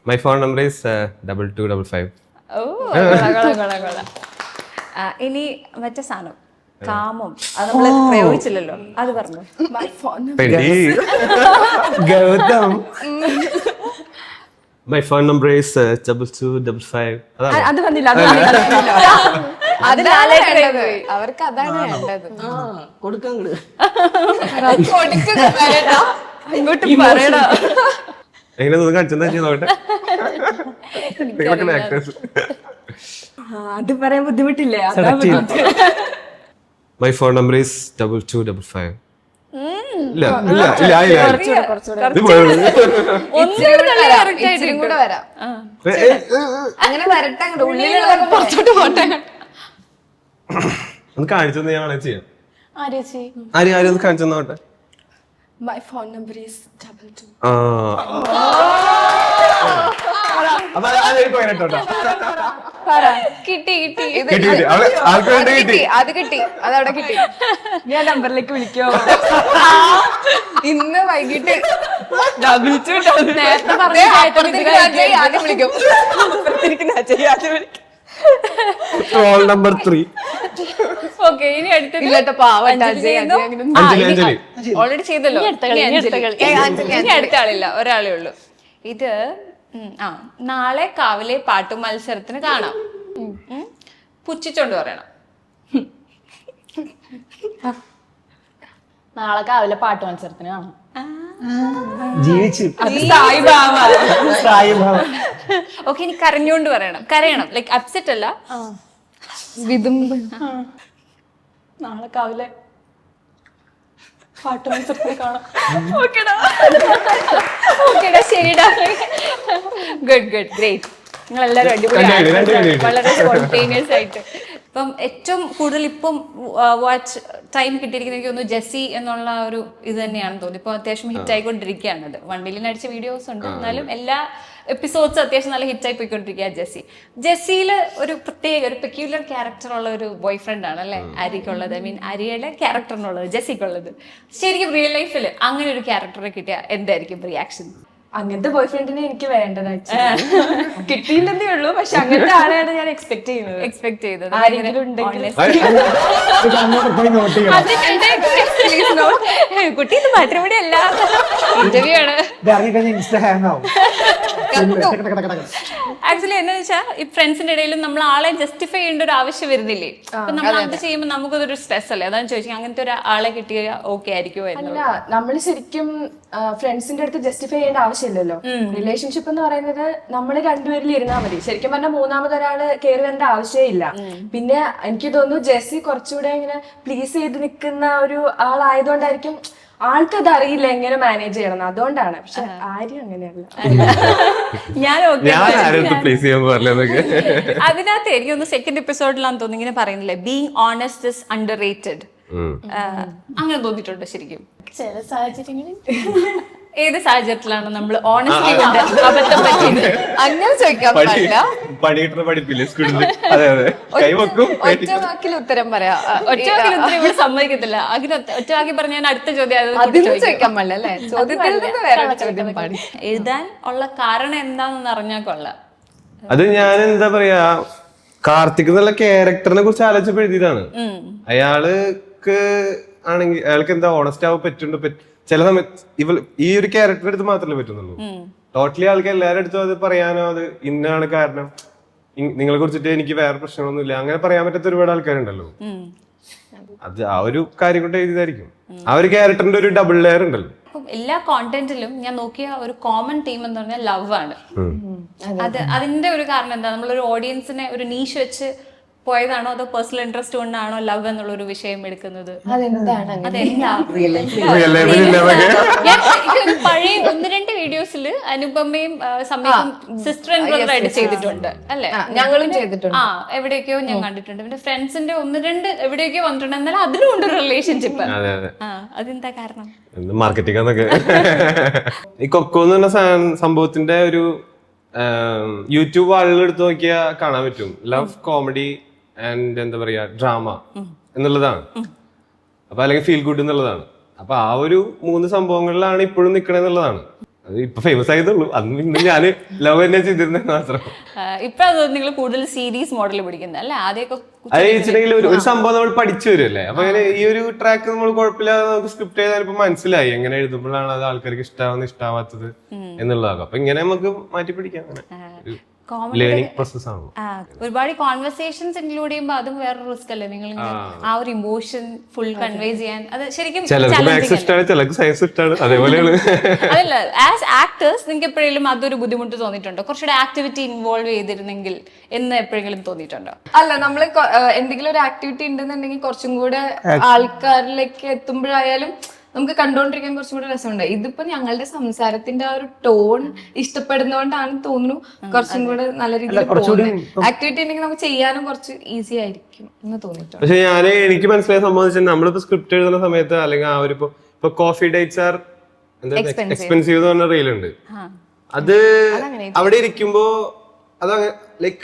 My phone number is 2255. ഇനി മറ്റേ സാധനം കാമം. അത് നമ്മള് പ്രയോഗിച്ചില്ലല്ലോ, അത് പറഞ്ഞു. Gautam. My phone number is 2255. അത് വന്നില്ല. അവർക്ക് അതാണ് വേണ്ടത്. കൊടുക്കാൻ ഇങ്ങോട്ട് പറയണ. എങ്ങനെ ഒന്ന് കാണിച്ചെന്താ നോക്കട്ടെ. അത് പറയാൻ ബുദ്ധിമുട്ടില്ലേ? My phone number is 2255. ഇല്ല ഇല്ല ഇല്ല ഇച്ചിരി കൂടെ വരാം. അങ്ങനെ വരട്ടെ. അങ്ങോട്ട് ഉള്ളിലുള്ള പുറത്തോട്ട് പോട്ടെ. ഒന്ന് കാണിച്ചെന്ന് ഞാൻ വേണേ ചെയ്യാം. ആര്യേച്ചി ആരും ഒന്ന് കാണിച്ചെന്ന് നോട്ടെ. My phone number is 22. കിട്ടി കിട്ടി. അത് കിട്ടി. അതവിടെ കിട്ടി. ഞാൻ നമ്പറിലേക്ക് വിളിക്കോ? ഇന്ന് വൈകിട്ട് നേരത്തെ പറഞ്ഞ ആദ്യം വിളിക്കും. Troll number 3. ഓക്കെ, ഇനി അടുത്തത് ഇല്ലട്ടോ പാവട്ട അഞ്ജലി അജയ് ചെയ്യുന്നു. അഞ്ജലി. ഓൾറെഡി ചെയ്തല്ലോ. ഇനി അഞ്ജലി. ഇനി അടുത്ത ആളില്ല, ഒരാളേ ഉള്ളൂ. ഇത് നാളെ കാവിലെ പാട്ടു മത്സരത്തിന് കാണാം. പുച്ഛിച്ചോണ്ട് പറയണം. നാളെ കാവിലെ പാട്ട് മത്സരത്തിന് കാണാം. ജീവിച്ചു ഓക്കെ, ഇനി കരഞ്ഞോണ്ട് പറയണം. കരയണം, ലൈക്ക് അപ്സെറ്റ് അല്ല. വിതുമ്പ്. നാളെ കാവിലെ പാട്ട് മത്സരത്തിന് കാണാം. ഓക്കെടാ, ശരിടാ. Good good, great. നിങ്ങൾ എല്ലാവരും അടിപൊളി, വളരെ സ്പോണ്ടേനിയസ് ആയിട്ട്. ഇപ്പം ഏറ്റവും കൂടുതൽ ഇപ്പം വാച്ച് ടൈം കിട്ടിയിരിക്കുന്നത് എനിക്ക് തോന്നുന്നു ജെസ്സി എന്നുള്ള ഒരു ഇത് തന്നെയാണെന്ന് തോന്നുന്നു. ഇപ്പൊ അത്യാവശ്യം ഹിറ്റ് ആയിക്കൊണ്ടിരിക്കുകയാണ്. അത് 1 മില്യൺ അടിച്ച വീഡിയോസ് ഉണ്ട്, എന്നാലും എല്ലാ എപ്പിസോഡ്സും അത്യാവശ്യം നല്ല ഹിറ്റ് ആയി പോയിക്കൊണ്ടിരിക്കുക ജെസ്സിയിൽ ഒരു പ്രത്യേക ഒരു പെക്യുലർ ക്യാരക്ടർ ഉള്ള ഒരു ബോയ് ഫ്രണ്ട് ആണ് അല്ലെ ആര്യക്കുള്ളത്. ഐ മീൻ ആര്യയുടെ ക്യാരക്ടറിനുള്ളത്, ജെസ്സിക്കുള്ളത്. ശരിക്കും റിയൽ ലൈഫിൽ അങ്ങനെ ഒരു ക്യാരക്ടറെ കിട്ടിയ എന്തായിരിക്കും റിയാക്ഷൻ? അങ്ങനത്തെ ബോയ് ഫ്രണ്ടിനെ എനിക്ക് വേണ്ടത് കിട്ടിയില്ലെന്നേ ഉള്ളൂ. പക്ഷെ അങ്ങനത്തെ ആളെയാണ് ഞാൻ എക്സ്പെക്ട് ചെയ്തത്. ആരെങ്കിലും ഉണ്ടെങ്കിൽ കുട്ടി ഇത് മാട്രിമോണി അല്ല, ഇന്റർവ്യൂ ആണ്. ആക്ച്വലി എന്താ വെച്ചാൽ ഈ ഫ്രണ്ട്സിന്റെ ഇടയിലും നമ്മൾ ആളെ ജസ്റ്റിഫൈ ചെയ്യേണ്ട ഒരു ആവശ്യം വരുന്നില്ലേ. അപ്പൊ നമ്മൾ അത് ചെയ്യുമ്പോൾ നമുക്കതൊരു സ്ട്രെസ് അല്ലേ. അതാണ് ചോദിച്ചാൽ അങ്ങനത്തെ ഒരു ആളെ കിട്ടിയ ഓക്കെ ആയിരിക്കുമോ? അല്ല, നമ്മൾ ശരിക്കും ഫ്രണ്ട്സിന്റെ അടുത്ത് ജസ്റ്റിഫൈ ചെയ്യേണ്ട ആവശ്യമില്ലല്ലോ. റിലേഷൻഷിപ്പ് എന്ന് പറയുന്നത് നമ്മൾ രണ്ടുപേരിൽ ഇരുന്നാൽ മതി. ശരിക്കും പറഞ്ഞാൽ മൂന്നാമതൊരാള് കയറി വരേണ്ട ആവശ്യമേ ഇല്ല. പിന്നെ എനിക്ക് തോന്നുന്നു ജെസ്സി കുറച്ചുകൂടെ ഇങ്ങനെ പ്ലീസ് ചെയ്ത് നിൽക്കുന്ന ഒരു ആളായതുകൊണ്ടായിരിക്കും ആൾക്കത് അറിയില്ല എങ്ങനെ മാനേജ് ചെയ്യണം, അതുകൊണ്ടാണ്. പക്ഷെ ആരും അങ്ങനെയല്ല. അതിനകത്ത് എനിക്കൊന്ന് സെക്കൻഡ് എപ്പിസോഡിലാന്ന് തോന്നുന്നു ഇങ്ങനെ പറയുന്നില്ലേ, being honest is under rated. അങ്ങനെ തോന്നിയിട്ടുണ്ടോ ശരിക്കും? ചില സാഹചര്യങ്ങളിൽ. ഏത് സാഹചര്യത്തിലാണ് നമ്മൾ ഓണസ്റ്റി കൊണ്ട് അബദ്ധം പറ്റിയത്? അങ്ങനെ ചോദിക്കാൻ പാടില്ല. പഠിപ്പില്ലേ സ്കൂളിൽ? അതെ അതെ, കൈവക്കും. ഒറ്റ വാക്കിൽ ഉത്തരം പറയാം. ഒറ്റ വാക്കിൽ ഉത്തരം ഇവിടെ സമ്മതിക്കത്തില്ല. അങ്ങനെ ഒറ്റ വാക്കി പറഞ്ഞ ഞാൻ അടുത്ത ചോദ്യം അതിന് ചോദിക്കാൻ പാടില്ല അല്ലേ? ചോദ്യത്തിൽ നിന്ന് വേറെ ചോദ്യം പാടി. എഴുതാൻ ഉള്ള കാരണം എന്താണെന്ന് അറിഞ്ഞാൽ കൊള്ളാം. അത് ഞാൻ എന്താ പറയാ, കാർത്തിക് എന്നുള്ള ക്യാരക്ടറിനെ കുറിച്ച് ആലോചിച്ചപ്പോൾ എഴുതിയതാണ്. അയാൾക്ക് ആണെങ്കിൽ അയാൾക്ക് എന്താ ഓണസ്റ്റ് ആവാൻ പറ്റുന്നുണ്ട്. ചില സമയത്ത് ഈ ഒരു ക്യാരക്ടറെ അടുത്ത് മാത്രമേ പറ്റുന്നുള്ളൂ. ടോട്ടലി ആൾക്ക് എല്ലാവരുടെ അടുത്തും അത് പറയാനോ അത് ഇന്നാണ് കാരണം, നിങ്ങളെ കുറിച്ചിട്ട് എനിക്ക് വേറെ പ്രശ്നങ്ങളൊന്നുമില്ല അങ്ങനെ പറയാൻ പറ്റാത്ത ഒരുപാട് ആൾക്കാരുണ്ടല്ലോ. അത് ആ ഒരു കാര്യം കൊണ്ട് എഴുതിയതായിരിക്കും. ആ ഒരു ക്യാരക്ടറിന്റെ ഒരു ഡബിൾ ലെയർ ഉണ്ടല്ലോ. എല്ലാ കോണ്ടന്റിലും ഞാൻ നോക്കിയ ഒരു കോമൺ തീം എന്ന് പറഞ്ഞാൽ ലവ് ആണ്. അതിന്റെ ഒരു കാരണം എന്താ? നമ്മളൊരു ഓഡിയൻസിനെ ഒരു നീഷ് വെച്ച് പോയതാണോ അതോ പേഴ്സണൽ ഇൻട്രസ്റ്റ് കൊണ്ടാണോ ലവ് എന്നുള്ള ഒരു വിഷയം എടുക്കുന്നത്? അതെന്താ? പഴയ 1-2 വീഡിയോസിൽ അനുപമയും സമയത്തും സിസ്റ്റർ ആൻഡ് ബ്രദർ ആയിട്ട് ചെയ്തിട്ടുണ്ട് അല്ലെ? ഞങ്ങളും ചെയ്തിട്ടുണ്ട്. എവിടെയൊക്കെയോ ഞാൻ കണ്ടിട്ടുണ്ട്. പിന്നെ ഫ്രണ്ട്സിന്റെ 1-2 എവിടെയൊക്കെയോ വന്നിട്ടുണ്ട്. എന്നാൽ അതിലും ഉണ്ട് ഒരു റിലേഷൻഷിപ്പ്. അതെന്താ കാരണം? മാർക്കറ്റിംഗ് എന്നൊക്കെ. ഈ കൊക്കോ എന്ന് പറഞ്ഞ സംഭവത്തിന്റെ ഒരു യൂട്യൂബ് ആളുകൾ എടുത്ത് നോക്കിയാൽ കാണാൻ പറ്റും. ലവ്, കോമഡി ആൻഡ് എന്താ പറയാ ഡ്രാമ എന്നുള്ളതാണ്. അപ്പൊ അല്ലെങ്കിൽ ഫീൽ ഗുഡ് എന്നുള്ളതാണ്. അപ്പൊ ആ ഒരു 3 സംഭവങ്ങളിലാണ് ഇപ്പോഴും നിക്കണെന്നുള്ളതാണ്. അത് ഇപ്പൊ ഫേമസ് ആയതുള്ളൂ. അന്ന് പിന്നെ ഞാന് ലവ് തന്നെ ചെയ്തിരുന്നത് മാത്രം. ഇപ്പൊ നിങ്ങൾ കൂടുതൽ സീരീസ് മോഡൽ പിടിക്കുന്നത് അല്ലെ? ആദ്യമൊക്കെ അത് വെച്ചിട്ടുണ്ടെങ്കിൽ ഒരു സംഭവം നമ്മൾ പഠിച്ചു വരുമല്ലേ. അപ്പൊ അങ്ങനെ ഈ ഒരു ട്രാക്ക് നമ്മൾ കുഴപ്പമില്ലാതെ നമുക്ക് സ്ക്രിപ്റ്റ് ചെയ്താൽ ഇപ്പൊ മനസ്സിലായി എങ്ങനെ എഴുതുമ്പോഴാണ് അത് ആൾക്കാർക്ക് ഇഷ്ടാവുന്നത് ഇഷ്ടാവാത്തത് എന്നുള്ളതാകും. അപ്പൊ ഇങ്ങനെ നമുക്ക് മാറ്റി പിടിക്കാം. അങ്ങനെ ലേണിംഗ് പ്രോസസ് ആണ്. ഒരുപാട് കോൺവെർസേഷൻസ് ഇൻക്ലൂഡ് ചെയ്യുമ്പോൾ അതും വേറൊരു റിസ്ക് അല്ലേ? നിങ്ങൾ ആ ഒരു ഇമോഷൻ ഫുൾ കൺവേ ചെയ്യാൻ അത് ശരിക്കും അതല്ല. ആസ് ആക്ടേഴ്സ് നിങ്ങൾക്ക് എപ്പോഴെങ്കിലും അതൊരു ബുദ്ധിമുട്ട് തോന്നിയിട്ടുണ്ടോ? കുറച്ചുകൂടെ ആക്ടിവിറ്റി ഇൻവോൾവ് ചെയ്തിരുന്നെങ്കിൽ എന്ന് എപ്പോഴെങ്കിലും തോന്നിയിട്ടുണ്ടോ? അല്ല, നമ്മള് എന്തെങ്കിലും ഒരു ആക്ടിവിറ്റി ഉണ്ടെന്നുണ്ടെങ്കിൽ കുറച്ചും കൂടെ ആൾക്കാരിലേക്ക് എത്തുമ്പോഴായാലും നമുക്ക് കണ്ടോണ്ടിരിക്കാൻ കുറച്ചും കൂടെ രസമുണ്ട്. ഇതിപ്പോ ഞങ്ങളുടെ സംസാരത്തിന്റെ ആ ഒരു ടോൺ ഇഷ്ടപ്പെടുന്നോണ്ടാണ് തോന്നുന്നു കുറച്ചും കൂടെ നല്ല രീതിയിൽ ആക്ടിവിറ്റി ഉണ്ടെങ്കിൽ നമുക്ക് ചെയ്യാനും കുറച്ച് ഈസി ആയിരിക്കും എന്ന് തോന്നിയിട്ടുണ്ട്. പക്ഷെ എനിക്ക് മനസ്സിലായ സംബന്ധിച്ചാൽ നമ്മളിപ്പോ സ്ക്രിപ്റ്റ് എഴുതുന്ന സമയത്ത് അല്ലെങ്കിൽ ആ ഒരു ഇപ്പൊ കോഫി ഡേറ്റ്സ് ആർ എക്സ്പെൻസീവ് എന്ന് പറഞ്ഞ റീലുണ്ട്. അത് അവിടെ ഇരിക്കുമ്പോ അത് ലൈക്ക്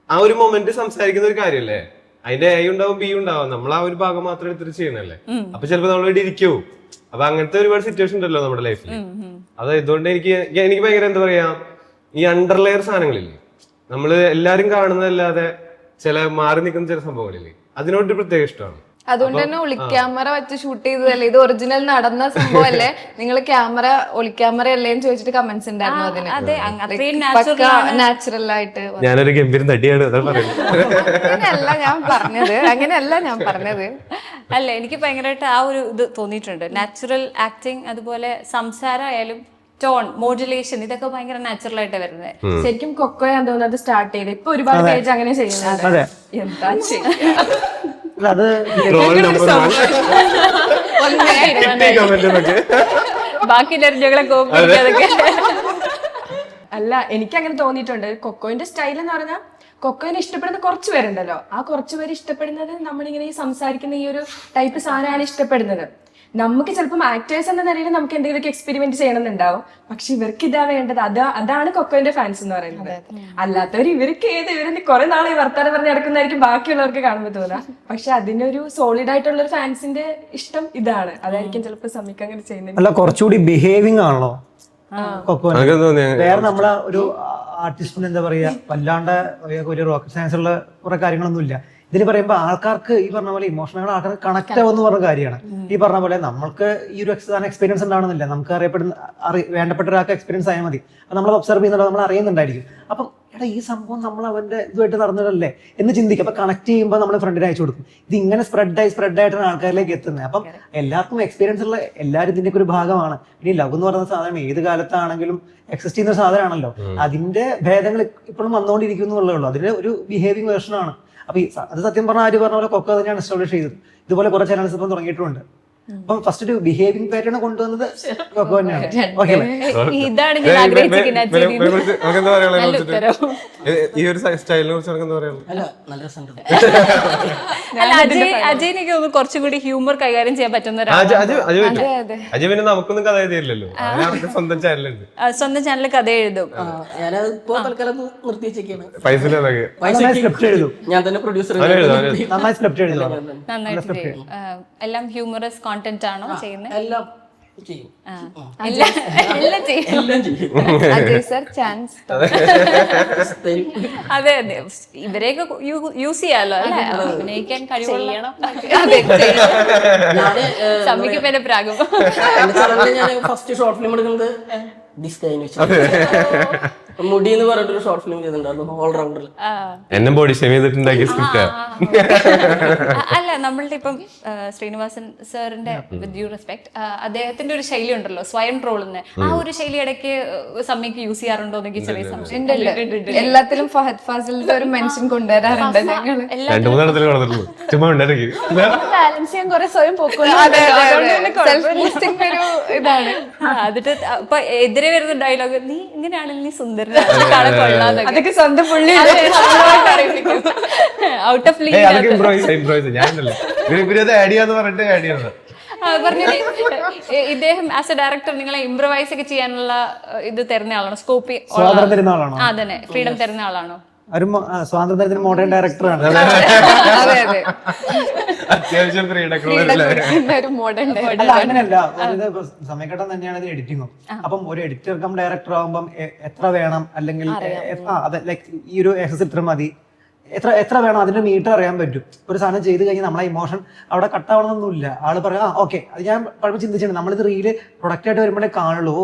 ആ ഒരു മൊമെന്റ് സംസാരിക്കുന്ന ഒരു കാര്യല്ലേ. അതിന്റെ എ ഉണ്ടാവും ബി ഉണ്ടാവും. നമ്മൾ ആ ഒരു ഭാഗം മാത്രം എടുത്തിട്ട് ചെയ്യുന്നല്ലേ. അപ്പൊ ചിലപ്പോ നമ്മളിവിടെ ഇരിക്കോ. അപ്പൊ അങ്ങനത്തെ ഒരുപാട് സിറ്റുവേഷൻ ഉണ്ടല്ലോ നമ്മുടെ ലൈഫിൽ. അത് ഇതുകൊണ്ട് എനിക്ക് ഭയങ്കര എന്താ പറയാ, ഈ അണ്ടർലെയർ സാധനങ്ങളില്ലേ നമ്മള് എല്ലാരും കാണുന്നതല്ലാതെ ചില മാറി നിൽക്കുന്ന ചില സംഭവങ്ങളില്ലേ, അതിനോട് പ്രത്യേക ഇഷ്ടമാണ്. അതുകൊണ്ട് തന്നെ ഒളിക്യാമറ വെച്ച് ഷൂട്ട് ചെയ്തതല്ലേ, ഇത് ഒറിജിനൽ നടന്ന സംഭവമല്ലേ, നിങ്ങൾ ക്യാമറ ഒളിക്യാമറ അല്ലേന്ന് ചോദിച്ചിട്ട് കമന്റ്സ് ഉണ്ടായിരുന്നു അതിന്. അതെ, അത്രയും നാച്ചുറൽ ആയിട്ട് ഞാനൊരു ഗംഭീര നടിയാണ്, അതാ പറയുന്നത്. അങ്ങനെയല്ല ഞാൻ പറഞ്ഞത്. അല്ല, എനിക്ക് ഭയങ്കരമായിട്ട് ആ ഒരു ഇത് തോന്നിയിട്ടുണ്ട്. നാച്ചുറൽ ആക്ടിങ്, അതുപോലെ സംസാരമായാലും ടോൺ മോഡുലേഷൻ, ഇതൊക്കെ ഭയങ്കര നാച്ചുറൽ ആയിട്ട് വരുന്നത്. ശരിക്കും കൊക്കോയാന്ന് തോന്നുന്നത് സ്റ്റാർട്ട് ചെയ്ത് ഇപ്പൊ ഒരുപാട് പേജ് അങ്ങനെ ചെയ്യുന്നുണ്ട്. അതെ. എന്താ അല്ല, അത് ബാക്കി ഞങ്ങളെ കോപ്പി അതൊക്കെ. അല്ല, എനിക്ക് അങ്ങനെ തോന്നിയിട്ടുണ്ട്. കൊക്കോന്റെ സ്റ്റൈൽ എന്ന് പറഞ്ഞാൽ കൊക്കോനെ ഇഷ്ടപ്പെടുന്ന കുറച്ച് പേരുണ്ടല്ലോ, ആ കുറച്ച് പേര് ഇഷ്ടപ്പെടുന്നത് നമ്മളിങ്ങനെ ഈ സംസാരിക്കുന്ന ഈ ഒരു ടൈപ്പ് സാധനമാണ് ഇഷ്ടപ്പെടുന്നത്. നമുക്ക് ചിലപ്പം ആക്ടേഴ്സ് എന്ന നിലയിൽ നമുക്ക് എന്തെങ്കിലുമൊക്കെ എക്സ്പെരിമെന്റ് ചെയ്യണമെന്നുണ്ടാവും, പക്ഷെ ഇവർക്ക് ഇതാ വേണ്ടത്. അതാണ് കൊക്കോന്റെ ഫാൻസ് എന്ന് പറയുന്നത്. അല്ലാത്തവർ ഇവർക്ക് ഇവര് കുറെ നാളെ വർത്താനം പറഞ്ഞ് നടക്കുന്നതായിരിക്കും ബാക്കിയുള്ളവർക്ക് കാണുമ്പോൾ തോന്നാം, പക്ഷെ അതിനൊരു സോളിഡ് ആയിട്ടുള്ള ഒരു ഫാൻസിന്റെ ഇഷ്ടം ഇതാണ്. അതായിരിക്കും ചിലപ്പോൾ സമീക്ക് അങ്ങനെ ചെയ്യുന്നത്. അല്ല, കുറച്ചുകൂടി ബിഹേവിംഗ് ആണല്ലോ കൊക്കോ. വേറെ നമ്മളെ ഒരു ആർട്ടിസ്റ്റിന് എന്താ പറയാ, വല്ലാണ്ട് ഒരു റോക്കറ്റ് സയൻസ് ഉള്ള കുറെ കാര്യങ്ങളൊന്നും ഇല്ല ഇതിൽ പറയുമ്പോൾ. ആൾക്കാർക്ക് ഈ പറഞ്ഞ പോലെ ഇമോഷണൽ ആൾക്കാർക്ക് കണക്ട് ആവുന്ന പറഞ്ഞ കാര്യമാണ്. ഈ പറഞ്ഞ പോലെ നമ്മൾക്ക് ഈ ഒരു എക്സ്പീരിയൻസ് ഉണ്ടാവണമെന്നില്ല, നമുക്ക് വേണ്ടപ്പെട്ട ഒരാൾക്ക് എക്സ്പീരിയൻസ് ആയാൽ മതി. അപ്പൊ നമ്മൾ ഒബ്സർവ് ചെയ്യുന്നുണ്ടോ, നമ്മൾ അറിയുന്നുണ്ടായിരിക്കും. അപ്പം എടാ, ഈ സംഭവം നമ്മൾ അവന്റെ ഇതുമായിട്ട് നടന്നതല്ലേ എന്ന് ചിന്തിക്കും. അപ്പൊ കണക്ട് ചെയ്യുമ്പോൾ നമ്മൾ ഫ്രണ്ടിന് അയച്ചു കൊടുക്കും. ഇത് ഇങ്ങനെ സ്പ്രെഡായിട്ടാണ് ആൾക്കാരിലേക്ക് എത്തുന്നത്. അപ്പം എല്ലാവർക്കും എക്സ്പീരിയൻസ് ഉള്ള എല്ലാവരും ഇതിന്റെ ഒരു ഭാഗമാണ്. ഇനി ലവ് എന്ന് പറയുന്ന സാധനം ഏത് കാലത്താണെങ്കിലും എക്സിസ്റ്റ് ചെയ്യുന്ന സാധനമാണല്ലോ. അതിന്റെ ഭേദങ്ങൾ ഇപ്പോഴും വന്നുകൊണ്ടിരിക്കുന്നു എന്നുള്ളേ ഉള്ളൂ. അതിന്റെ ഒരു ബിഹേവിംഗ് വേർഷനാണ്. അപ്പൊ അത് സത്യം പറഞ്ഞാൽ ആര് പറഞ്ഞ പോലെ കൊക്കോ തന്നെയാണ് എസ്റ്റാബ്ലിഷ് ചെയ്തത്. ഇതുപോലെ കുറെ ചാനൽസ് ഇപ്പം തുടങ്ങിയിട്ടുണ്ട്. അപ്പം ഫസ്റ്റ് ഒരു ബിഹേവിംഗ് പാറ്റേൺ കൊണ്ടുവന്നത് കൊക്കോ തന്നെയാണ്. ഓക്കെ, ഇതാണ് ഞാൻ ആഗ്രഹിച്ചിരിക്കുന്നത്. ഈ ഒരു സ്റ്റൈലിനെ കുറിച്ച് എന്താ പറയുക? അല്ല, നല്ല രസമുണ്ട്. അല്ല, അജയനൊക്കെ ഒന്ന് കുറച്ചും കൂടി ഹ്യൂമർ കൈകാര്യം ചെയ്യാൻ പറ്റുന്ന അജയ് പിന്നെ നമുക്കൊന്നും കഥ എഴുതിയില്ലല്ലോ, സ്വന്തം ചാനലുണ്ട്, സ്വന്തം ചാനലിൽ കഥ എഴുതും. ഞാനത് ഇപ്പൊ തൽക്കാലം നിർത്തി വെച്ചേക്കാണ്. പൈസ സ്ക്രിപ്റ്റ് എഴുതും, ഞാൻ തന്നെ പ്രൊഡ്യൂസർ. നന്നായി സ്ക്രിപ്റ്റ് എഴുതും, നന്നായിട്ട് ചെയ്യും. എല്ലാം ഹ്യൂമറസ് കോണ്ടന്റ് ആണോ ചെയ്യുന്നത്? എല്ലാം ചെയ്യും. എല്ലാം ചെയ്യും. Ajay sir chance. അതെ അതെ, ഇവരെയൊക്കെ യൂസ് ചെയ്യാലോ അല്ലെ, അഭിനയിക്കാൻ കഴിവുള്ള. സമ്മിക്ക് പേരെ പ്രാഗും. ഞാൻ ഫസ്റ്റ് ഷോർട്ട് ഫിലിം എടുക്കുന്നത് മുടി എന്ന് പറഞ്ഞിട്ടൊരു ഷോർട്ട് ഫിലിം ചെയ്തിട്ടുണ്ടായിരുന്നു, ഓൾറൗണ്ടറിൽ. എന്നെ ബോഡി ഷേവ് ചെയ്തിട്ടുണ്ടാക്കിയ സ്ക്രിപ്റ്റാ. അല്ല, നമ്മളുടെ ഇപ്പം ശ്രീനിവാസൻ സാറിന്റെ വിത്ത് ഡ്യൂ റെസ്പെക്ട്, അദ്ദേഹത്തിന്റെ ഒരു ശൈലി ഉണ്ടല്ലോ, സ്വയം ട്രോളുന്ന ആ ഒരു ശൈലി ഇടയ്ക്ക് സമ്മിക്ക് യൂസ് ചെയ്യാറുണ്ടോ എന്നൊക്കെ ചെറിയ സംശയം. എല്ലാത്തിലും ഫഹദ് ഫാസിലിന്റെ ഒരു മെൻഷൻ കൊണ്ടുവരാറുണ്ട് ഞങ്ങൾ. ബാലൻസ് ചെയ്യാൻ കുറെ സ്വയം ഇതാണ്. എന്നിട്ട് ഇപ്പൊ എതിരെ വരുന്ന ഡയലോഗ്, നീ ഇങ്ങനെയാണെങ്കിൽ നീ സുന്ദരനാണ്, കൊള്ളാതെ അതൊക്കെ സ്വന്തം പുള്ളി ഔട്ട് ഓഫ് ലീഗ് ഇദ്ദേഹം ആസ് എ ഡയറക്ടർ നിങ്ങളെ ഇംപ്രവൈസ് ഒക്കെ ചെയ്യാനുള്ള ഇത് തരുന്ന ആളാണോ? സ്കോപ്പ് അതന്നെ, ഫ്രീഡം തരുന്ന ആളാണോ? ഒരു സ്വാതന്ത്ര്യത്തിന് മോഡേൺ ഡയറക്ടറാണ്. അത്യാവശ്യം അങ്ങനെയല്ല, സമയഘട്ടം തന്നെയാണ് ഇത് എഡിറ്റിങ്ങും. അപ്പം ഒരു എഡിറ്റർ കം ഡയറക്ടർ ആകുമ്പം എത്ര വേണം, അല്ലെങ്കിൽ ഈ ഒരു എക്സസ് ഇത്ര മതി, എത്ര വേണം, അതിന്റെ മീറ്റർ അറിയാൻ പറ്റും. ഒരു സാധനം ചെയ്ത് കഴിഞ്ഞാൽ നമ്മളെ ഇമോഷൻ അവിടെ കട്ടാവണമെന്നൊന്നുമില്ല. ആള് പറയാം ഓക്കെ, അത് ഞാൻ പലപ്പോൾ ചിന്തിച്ചിട്ടുണ്ട്. നമ്മളിത് റീല് പ്രൊഡക്റ്റ് ആയിട്ട് വരുമ്പോഴേ കാണുള്ളൂ,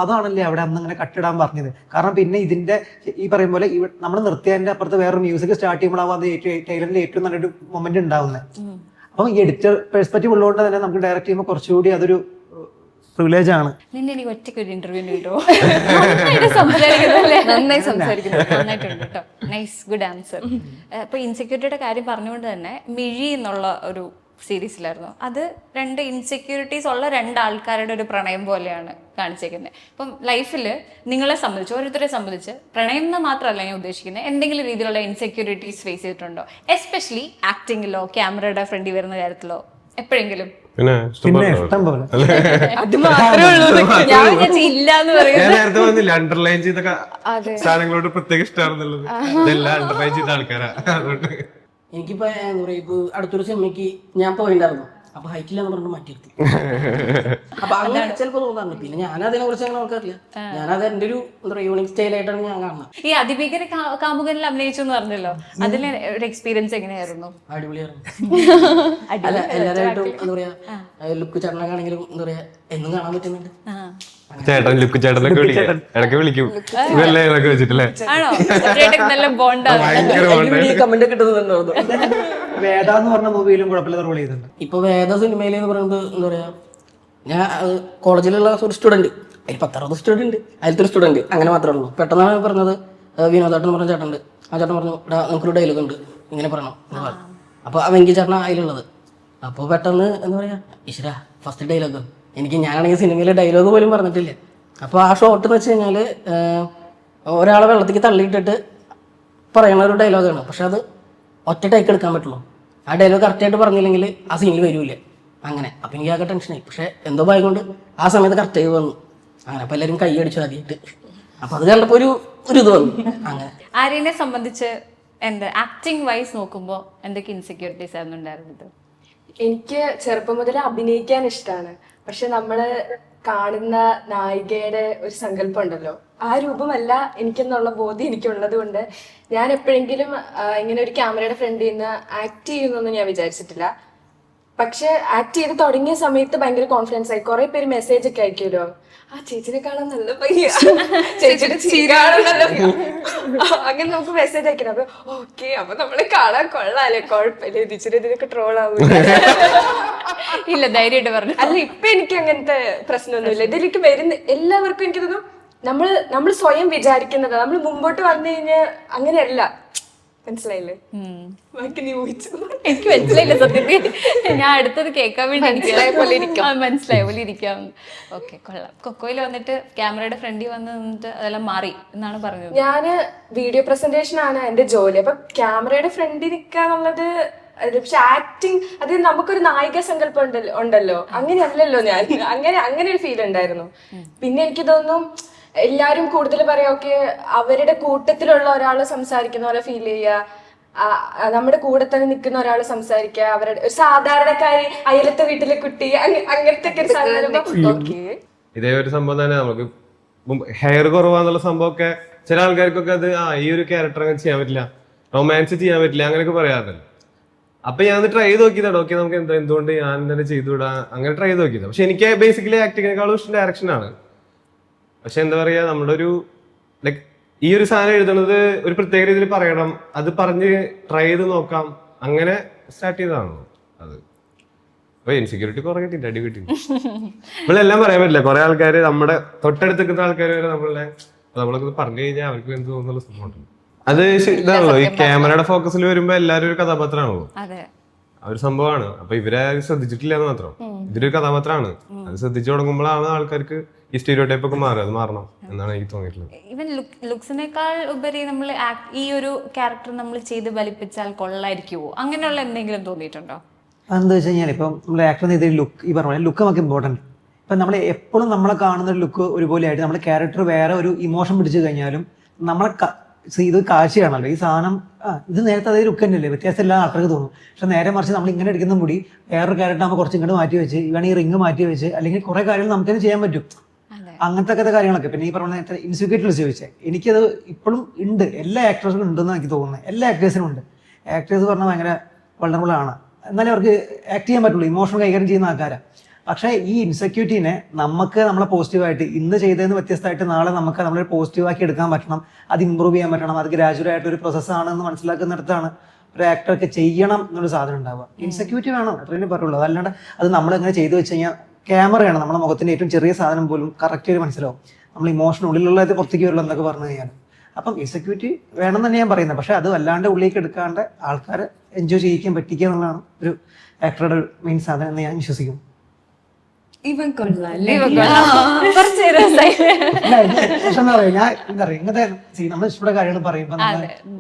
അതാണല്ലേ അവിടെ അന്ന് ഇങ്ങനെ കട്ടിടാൻ പറഞ്ഞത്. കാരണം പിന്നെ ഇതിന്റെ ഈ പറയും പോലെ നമ്മൾ നിർത്തിയതിന്റെ അപ്പുറത്ത് വേറൊരു മ്യൂസിക് സ്റ്റാർട്ട് ചെയ്യുമ്പോഴാവും അത് ടൈലറിൽ ഏറ്റവും നല്ലൊരു മൊമെന്റ് ഉണ്ടാവുന്നത്. അപ്പം ഈ എഡിറ്റർ പെർസ്പെക്റ്റീവ് ഉള്ളതുകൊണ്ട് തന്നെ നമുക്ക് ഡയറക്റ്റ് ചെയ്യുമ്പോൾ കുറച്ചുകൂടി അതൊരു പ്രിവിലേജ് ആണ്. നിന്നെ എനിക്ക് ഒറ്റയ്ക്ക് ഒരു ഇന്റർവ്യൂ കിട്ടുമോ? നന്നായി സംസാരിക്കുന്നു, നന്നായിട്ടുണ്ട് കേട്ടോ. Nice, good answer. അപ്പൊ ഇൻസെക്യൂരിറ്റിയുടെ കാര്യം പറഞ്ഞുകൊണ്ട് തന്നെ മിഴി എന്നുള്ള ഒരു സീരീസിലായിരുന്നു, അത് രണ്ട് ഇൻസെക്യൂരിറ്റീസ് ഉള്ള രണ്ടാൾക്കാരുടെ ഒരു പ്രണയം പോലെയാണ് കാണിച്ചേക്കുന്നത്. ഇപ്പം ലൈഫിൽ നിങ്ങളെ സംബന്ധിച്ച്, ഓരോരുത്തരെ സംബന്ധിച്ച് പ്രണയം എന്ന് മാത്രമല്ല ഞാൻ ഉദ്ദേശിക്കുന്നത്, എന്തെങ്കിലും രീതിയിലുള്ള ഇൻസെക്യൂരിറ്റീസ് ഫേസ് ചെയ്തിട്ടുണ്ടോ? എസ്പെഷ്യലി ആക്ടിങ്ങിലോ ക്യാമറയുടെ ഫ്രണ്ടിൽ വരുന്ന കാര്യത്തിലോ എപ്പോഴെങ്കിലും? പിന്നെ ഇഷ്ടം പോലെ. അത് മാത്രമേ ഉള്ളൂ, ഞാൻ ഇല്ലാന്ന് പറയുന്നത്. നേരത്തെ വന്നില്ല അണ്ടർലൈൻ ചെയ്തൊക്കെ സാധനങ്ങളോട് പ്രത്യേക ഇഷ്ടമാണെന്നുള്ളത്, ഇതെല്ലാം അണ്ടർലൈൻ ചെയ്ത ആൾക്കാരാ. അതുകൊണ്ട് എനിക്കിപ്പോ എന്താ പറയാ, ഇപ്പൊ അടുത്തൊരു സിനിമയ്ക്ക് ഞാൻ പോയിണ്ടായിരുന്നു. അപ്പൊ ഹൈറ്റ് ഇല്ലാന്ന് പറഞ്ഞു മാറ്റിയെടുത്തു. അപ്പൊ അങ്ങനെ ചിലപ്പോൾ തോന്നാറുണ്ട്. പിന്നെ ഞാൻ അതിനെ കുറിച്ച് അങ്ങനെ നോക്കാറില്ല. ഞാനത് എന്റെ ഒരു എന്താ പറയുക യൂണിക് സ്റ്റൈലായിട്ടാണ് ഞാൻ കാണുന്നത്. ഈ അതിഭീകര കാമുകനിൽ അഭിനയിച്ചു എന്ന് പറഞ്ഞല്ലോ, അതിലെ ഒരു എക്സ്പീരിയൻസ് എങ്ങനെയായിരുന്നു? അടിപൊളിയായിരുന്നു. അല്ല എല്ലാവരുമായിട്ടും എന്താ പറയാ ലുക്ക് ചേട്ടനാണെങ്കിലും എന്താ പറയാ എന്നും കാണാൻ പറ്റുന്നുണ്ട്. ചേട്ടൻ ലുക്ക് ചേട്ടനൊക്കെ വിളിക്കും, ഇടയ്ക്ക് വിളിക്കും ഇതല്ലേ ഇതൊക്കെ വെച്ചിട്ടല്ലേ. ആണോ? നല്ല ബോണ്ടാണ്. കമന്റ് ഒക്കെ കിട്ടുന്നുണ്ടോ? വേദ എന്ന് പറഞ്ഞ മൂവിയിലും കുഴപ്പമില്ലാത്ത റോൾ ചെയ്തിട്ടുണ്ട്. ഇപ്പൊ വേദ സിനിമയിൽ എന്ന് പറയുന്നത് എന്താ പറയാ, ഞാൻ കോളേജിലുള്ള ഒരു സ്റ്റുഡന്റ്, അതിൽ 10-60 സ്റ്റുഡന്റ്, അതിലത്തെ ഒരു സ്റ്റുഡന്റ്, അങ്ങനെ മാത്രമേ ഉള്ളൂ. പെട്ടെന്നാണ് പറഞ്ഞത് വിനോദേട്ടൻ എന്ന് പറഞ്ഞ ചേട്ടനുണ്ട്. ആ ചേട്ടൻ പറഞ്ഞു നമുക്കൊരു ഡയലോഗ് ഉണ്ട് ഇങ്ങനെ പറയണം എന്ന് പറഞ്ഞു. അപ്പൊ ആ വെങ്കി ചേട്ടനാ അതിലുള്ളത്. അപ്പോൾ പെട്ടെന്ന് എന്താ പറയാ ഈശ്വര ഫസ്റ്റ് ഡയലോഗ് എനിക്ക്, ഞാനാണെങ്കിൽ സിനിമയിലെ ഡയലോഗ് പോലും പറഞ്ഞിട്ടില്ല. അപ്പോൾ ആ ഷോട്ട് എന്ന് വെച്ച് കഴിഞ്ഞാൽ ഒരാളെ വെള്ളത്തേക്ക് തള്ളിയിട്ടിട്ട് പറയുന്ന ഒരു ഡയലോഗാണ്. പക്ഷെ അത് ഒറ്റ ടേക്ക് എടുക്കാൻ പറ്റുള്ളൂ. ആ ഡയലോഗ് കറക്റ്റായിട്ട് പറഞ്ഞില്ലെങ്കിൽ ആ സീനിൽ വരൂല. അങ്ങനെ അപ്പം എനിക്ക് ആകെ ടെൻഷനായി. പക്ഷെ എന്തോ ഭയം കൊണ്ട് ആ സമയത്ത് കറക്റ്റായി വന്നു. അങ്ങനെ അപ്പം എല്ലാവരും കൈ അടിച്ചു ആദ്യമായിട്ട്. അപ്പം അത് കണ്ടപ്പോൾ ഒരു ഇത് വന്നു. അങ്ങനെ ആര്യനെ സംബന്ധിച്ച് എന്താ ആക്ടിങ് വൈസ് നോക്കുമ്പോൾ എന്തൊക്കെ ഇൻസെക്യൂരിറ്റീസ് ആയിരുന്നു ഉണ്ടായിരുന്നത്? എനിക്ക് ചെറുപ്പം മുതൽ അഭിനയിക്കാൻ ഇഷ്ടമാണ്. പക്ഷെ നമ്മള് കാണുന്ന നായികയുടെ ഒരു സങ്കല്പം ഉണ്ടല്ലോ, ആ രൂപമല്ല എനിക്കെന്നുള്ള ബോധ്യം എനിക്കുള്ളത് കൊണ്ട് ഞാൻ എപ്പോഴെങ്കിലും ഇങ്ങനെ ഒരു ക്യാമറയുടെ ഫ്രണ്ടിൽ നിന്ന് ആക്ട് ചെയ്യുന്നൊന്നും ഞാൻ വിചാരിച്ചിട്ടില്ല. പക്ഷെ ആക്ട് ചെയ്ത് തുടങ്ങിയ സമയത്ത് ഭയങ്കര കോൺഫിഡൻസ് ആയി. കുറെ പേര് മെസ്സേജ് ഒക്കെ അയക്കുമല്ലോ, ആ ചേച്ചിനെ കാണാൻ നല്ല ഭംഗിയാ, ചേച്ചിയുടെ ചിരിയാണ് നല്ല അങ്ങനെ നമുക്ക് മെസ്സേജ് അയക്കണം. അപ്പൊ ഓക്കെ, അപ്പൊ നമ്മളെ കാണാൻ കൊള്ളാല്ലേ, കുഴപ്പമില്ല, ഇതിനൊക്കെ ട്രോൾ ആവൂല. ഇല്ല, ധൈര്യമായിട്ട് പറഞ്ഞു. അല്ല, ഇപ്പൊ എനിക്ക് അങ്ങനത്തെ പ്രശ്നമൊന്നുമില്ല. ഇതിലേക്ക് വരുന്ന എല്ലാവർക്കും എനിക്ക് തോന്നുന്നു നമ്മൾ സ്വയം വിചാരിക്കുന്നത്, നമ്മൾ മുമ്പോട്ട് വന്നു കഴിഞ്ഞാൽ അങ്ങനെയല്ല. മനസ്സിലായില്ലേ? എനിക്ക് മനസ്സിലായില്ല സത്യത്തിൽ. ഞാൻ അടുത്തത് കേൾക്കാൻ വേണ്ടി മനസ്സിലായ പോലെ ഇരിക്കാം. ഓക്കെ, കൊള്ളാം. കൊക്കോയിൽ വന്നിട്ട് ക്യാമറയുടെ ഫ്രണ്ടിൽ വന്ന് നിന്നിട്ട് അതെല്ലാം മാറി എന്നാണ് പറഞ്ഞത്. ഞാന് വീഡിയോ പ്രസന്റേഷൻ ആണ് എന്റെ ജോലി. അപ്പൊ ക്യാമറയുടെ ഫ്രണ്ടിൽ നിൽക്കാന്നുള്ളത്, പക്ഷെ ആക്ടിങ് അത് നമുക്കൊരു നായിക സങ്കല്പം ഉണ്ടല്ലോ, അങ്ങനെയല്ലല്ലോ ഞാൻ. അങ്ങനെ ഒരു ഫീൽ ഉണ്ടായിരുന്നു. പിന്നെ എനിക്ക് തോന്നുന്നു എല്ലാരും കൂടുതൽ പറയാ ഓക്കെ അവരുടെ കൂട്ടത്തിലുള്ള ഒരാൾ സംസാരിക്കുന്ന പോലെ ഫീൽ ചെയ്യുക, നമ്മുടെ കൂടെ തന്നെ നിൽക്കുന്ന ഒരാൾ സംസാരിക്കുക, അവരുടെ ഒരു സാധാരണക്കാരി അയലത്തെ വീട്ടിലെ കുട്ടി, അങ്ങനത്തെ ഒക്കെ ഒരു സാധനം. ഇതേ ഒരു സംഭവം തന്നെ നമുക്ക് ഹെയർ കുറവാന്നുള്ള സംഭവമൊക്കെ ചില ആൾക്കാർക്കൊക്കെ അത് ഈ ഒരു ക്യാരക്ടർ അങ്ങനെ ചെയ്യാൻ പറ്റില്ല, റൊമാൻസ് ചെയ്യാൻ പറ്റില്ല, അങ്ങനെയൊക്കെ പറയാറുണ്ടല്ലോ. അപ്പൊ ഞാൻ ട്രൈ ചെയ്ത് നോക്കിയതാണ്. ഓക്കെ, നമുക്ക് എന്തുകൊണ്ട് ഞാൻ തന്നെ ചെയ്തുവിടാ, അങ്ങനെ ട്രൈ ചെയ്ത് നോക്കിയത്. പക്ഷെ എനിക്ക് ബേസിക്കലി ആക്ടിങ്ങിനേക്കാളും ഇഷ്ടം ഡയറക്ഷനാണ്. പക്ഷെ എന്താ പറയാ, നമ്മുടെ ഒരു ലൈക്ക് ഈ ഒരു സാധനം എഴുതുന്നത് ഒരു പ്രത്യേക രീതിയിൽ പറയണം, അത് പറഞ്ഞ് ട്രൈ ചെയ്ത് നോക്കാം, അങ്ങനെ സ്റ്റാർട്ട് ചെയ്തതാണോ അത്. അപ്പൊ ഇൻസെക്യൂരിറ്റി കുറെ കിട്ടില്ല, അടി കിട്ടി. നമ്മളെല്ലാം പറയാൻ പറ്റില്ല. കുറെ ആൾക്കാർ നമ്മുടെ തൊട്ടടുത്ത് നിൽക്കുന്ന ആൾക്കാർ വരെ നമ്മളൊക്കെ പറഞ്ഞു കഴിഞ്ഞാൽ അവർക്ക് എന്ത് തോന്നുന്നുള്ള സംഭവം. അത് ഇതാണല്ലോ, ഈ ക്യാമറയുടെ ഫോക്കസിൽ വരുമ്പോ എല്ലാരും ഒരു കഥാപാത്രമാണല്ലോ, ആ ഒരു സംഭവമാണ്. അപ്പൊ ഇവരെ ശ്രദ്ധിച്ചിട്ടില്ല എന്ന് മാത്രം. ഇതൊരു കഥാപാത്രമാണ്. അത് ശ്രദ്ധിച്ചു തുടങ്ങുമ്പോഴാണ് ആൾക്കാർക്ക് ഈ സ്റ്റീരിയോടൈപ്പ് ഒക്കെ മാറും. അത് മാറണം എന്നാണ് എനിക്ക് തോന്നിയിട്ടുള്ളത്. ഈവൻ ലുക്സിനേക്കാൾ ഉപരി നമ്മൾ ഈ ഒരു ക്യാരക്ടർ നമ്മൾ ചെയ്ത് വലിപ്പിച്ചാൽ കൊള്ളായിരിക്കുമോ, അങ്ങനെയുള്ള എന്തെങ്കിലും തോന്നിയിട്ടുണ്ടോ? അതെന്താ വെച്ച് കഴിഞ്ഞാൽ ഇപ്പം നമ്മൾ ആക്ടർ ചെയ്ത ലുക്ക്, ഈ പറഞ്ഞ ലുക്ക് നമുക്ക് ഇമ്പോർട്ടൻറ്റ്. ഇപ്പം നമ്മൾ എപ്പോഴും നമ്മളെ കാണുന്ന ഒരു ലുക്ക് ഒരുപോലെ ആയിട്ട് നമ്മുടെ ക്യാരക്ടർ വേറെ ഒരു ഇമോഷൻ പിടിച്ചു കഴിഞ്ഞാലും നമ്മളെ ഇത് കാഴ്ചയാണല്ലോ ഈ സാധനം. ഇത് നേരത്തെ അതേ ലുക്ക് തന്നെയല്ലേ, വ്യത്യാസമില്ല ആൾക്കാർക്ക് തോന്നും. പക്ഷെ നേരെ മറിച്ച് നമ്മൾ ഇങ്ങനെ എടുക്കുന്ന മുടി വേറൊരു ക്യാരക്ടർ നമ്മൾ കുറച്ച് ഇങ്ങോട്ട് മാറ്റി വെച്ച്, ഇവണ് ഈ റിങ് മാറ്റി വെച്ച്, അല്ലെങ്കിൽ കുറെ കാര്യങ്ങൾ നമുക്ക് തന്നെ ചെയ്യാൻ പറ്റും. അങ്ങനത്തെ കാര്യങ്ങളൊക്കെ. പിന്നെ ഈ പറഞ്ഞ ഇൻസെക്യൂരിറ്റി ചോദിച്ചാൽ എനിക്കത് ഇപ്പോഴും ഉണ്ട്, എല്ലാ ആക്ടേഴ്സിനും ഉണ്ടെന്ന് എനിക്ക് തോന്നുന്നത്. എല്ലാ ആക്ടേഴ്സിനും ഉണ്ട്. ആക്ടേഴ്സ് പറഞ്ഞാൽ ഭയങ്കര വൾണറബിൾ ആണ്, എന്നാലേ അവർക്ക് ആക്ട് ചെയ്യാൻ പറ്റുള്ളൂ, ഇമോഷൻ കൈകാര്യം ചെയ്യുന്ന ആൾക്കാരാണ്. പക്ഷേ ഈ ഇൻസെക്യൂരിറ്റീനെ നമുക്ക് നമ്മളെ പോസിറ്റീവായിട്ട് ഇന്ന് ചെയ്തതെന്ന് വ്യത്യസ്തമായിട്ട് നാളെ നമുക്ക് നമ്മളെ പോസിറ്റീവാക്കി എടുക്കാൻ പറ്റണം, അത് ഇമ്പ്രൂവ് ചെയ്യാൻ പറ്റണം. അത് ഗ്രാജുവലായിട്ട് ഒരു പ്രോസസ്സാണെന്ന് മനസ്സിലാക്കുന്നിടത്താണ് ഒരു ആക്ടർക്ക് ചെയ്യണം എന്നൊരു സാധനം ഉണ്ടാവുക. ഇൻസെക്യൂരിറ്റി വേണം, അത്രയും പറയുള്ളൂ. അതല്ലാണ്ട് അത് നമ്മളെങ്ങനെ ചെയ്തു വെച്ച് കഴിഞ്ഞാൽ ക്യാമറയാണ് നമ്മുടെ മുഖത്തിൻ്റെ ഏറ്റവും ചെറിയ സാധനം പോലും കറക്റ്റ് മനസ്സിലാവും. നമ്മൾ ഇമോഷൻ ഉള്ളിലുള്ളത് പുറത്തേക്ക് വരുള്ളൂ എന്നൊക്കെ പറഞ്ഞു കഴിഞ്ഞാൽ. അപ്പം ഇൻസെക്യൂരിറ്റി വേണം തന്നെ ഞാൻ പറയുന്നത്. പക്ഷെ അത് വല്ലാണ്ട് ഉള്ളിലേക്ക് എടുക്കാണ്ട് ആൾക്കാരെ എൻജോയ് ചെയ്യിക്കാൻ പറ്റിക്കുക എന്നുള്ളതാണ് ഒരു ആക്ടറുടെ മെയിൻ സാധനം എന്ന് ഞാൻ വിശ്വസിക്കും. ഇവൻ കൊള്ളാല്ലേ, ഞാൻ എന്താ പറയാ ഇങ്ങനത്തെ നമ്മൾ ഇഷ്ടപ്പെട്ട കാര്യങ്ങൾ പറയുമ്പോൾ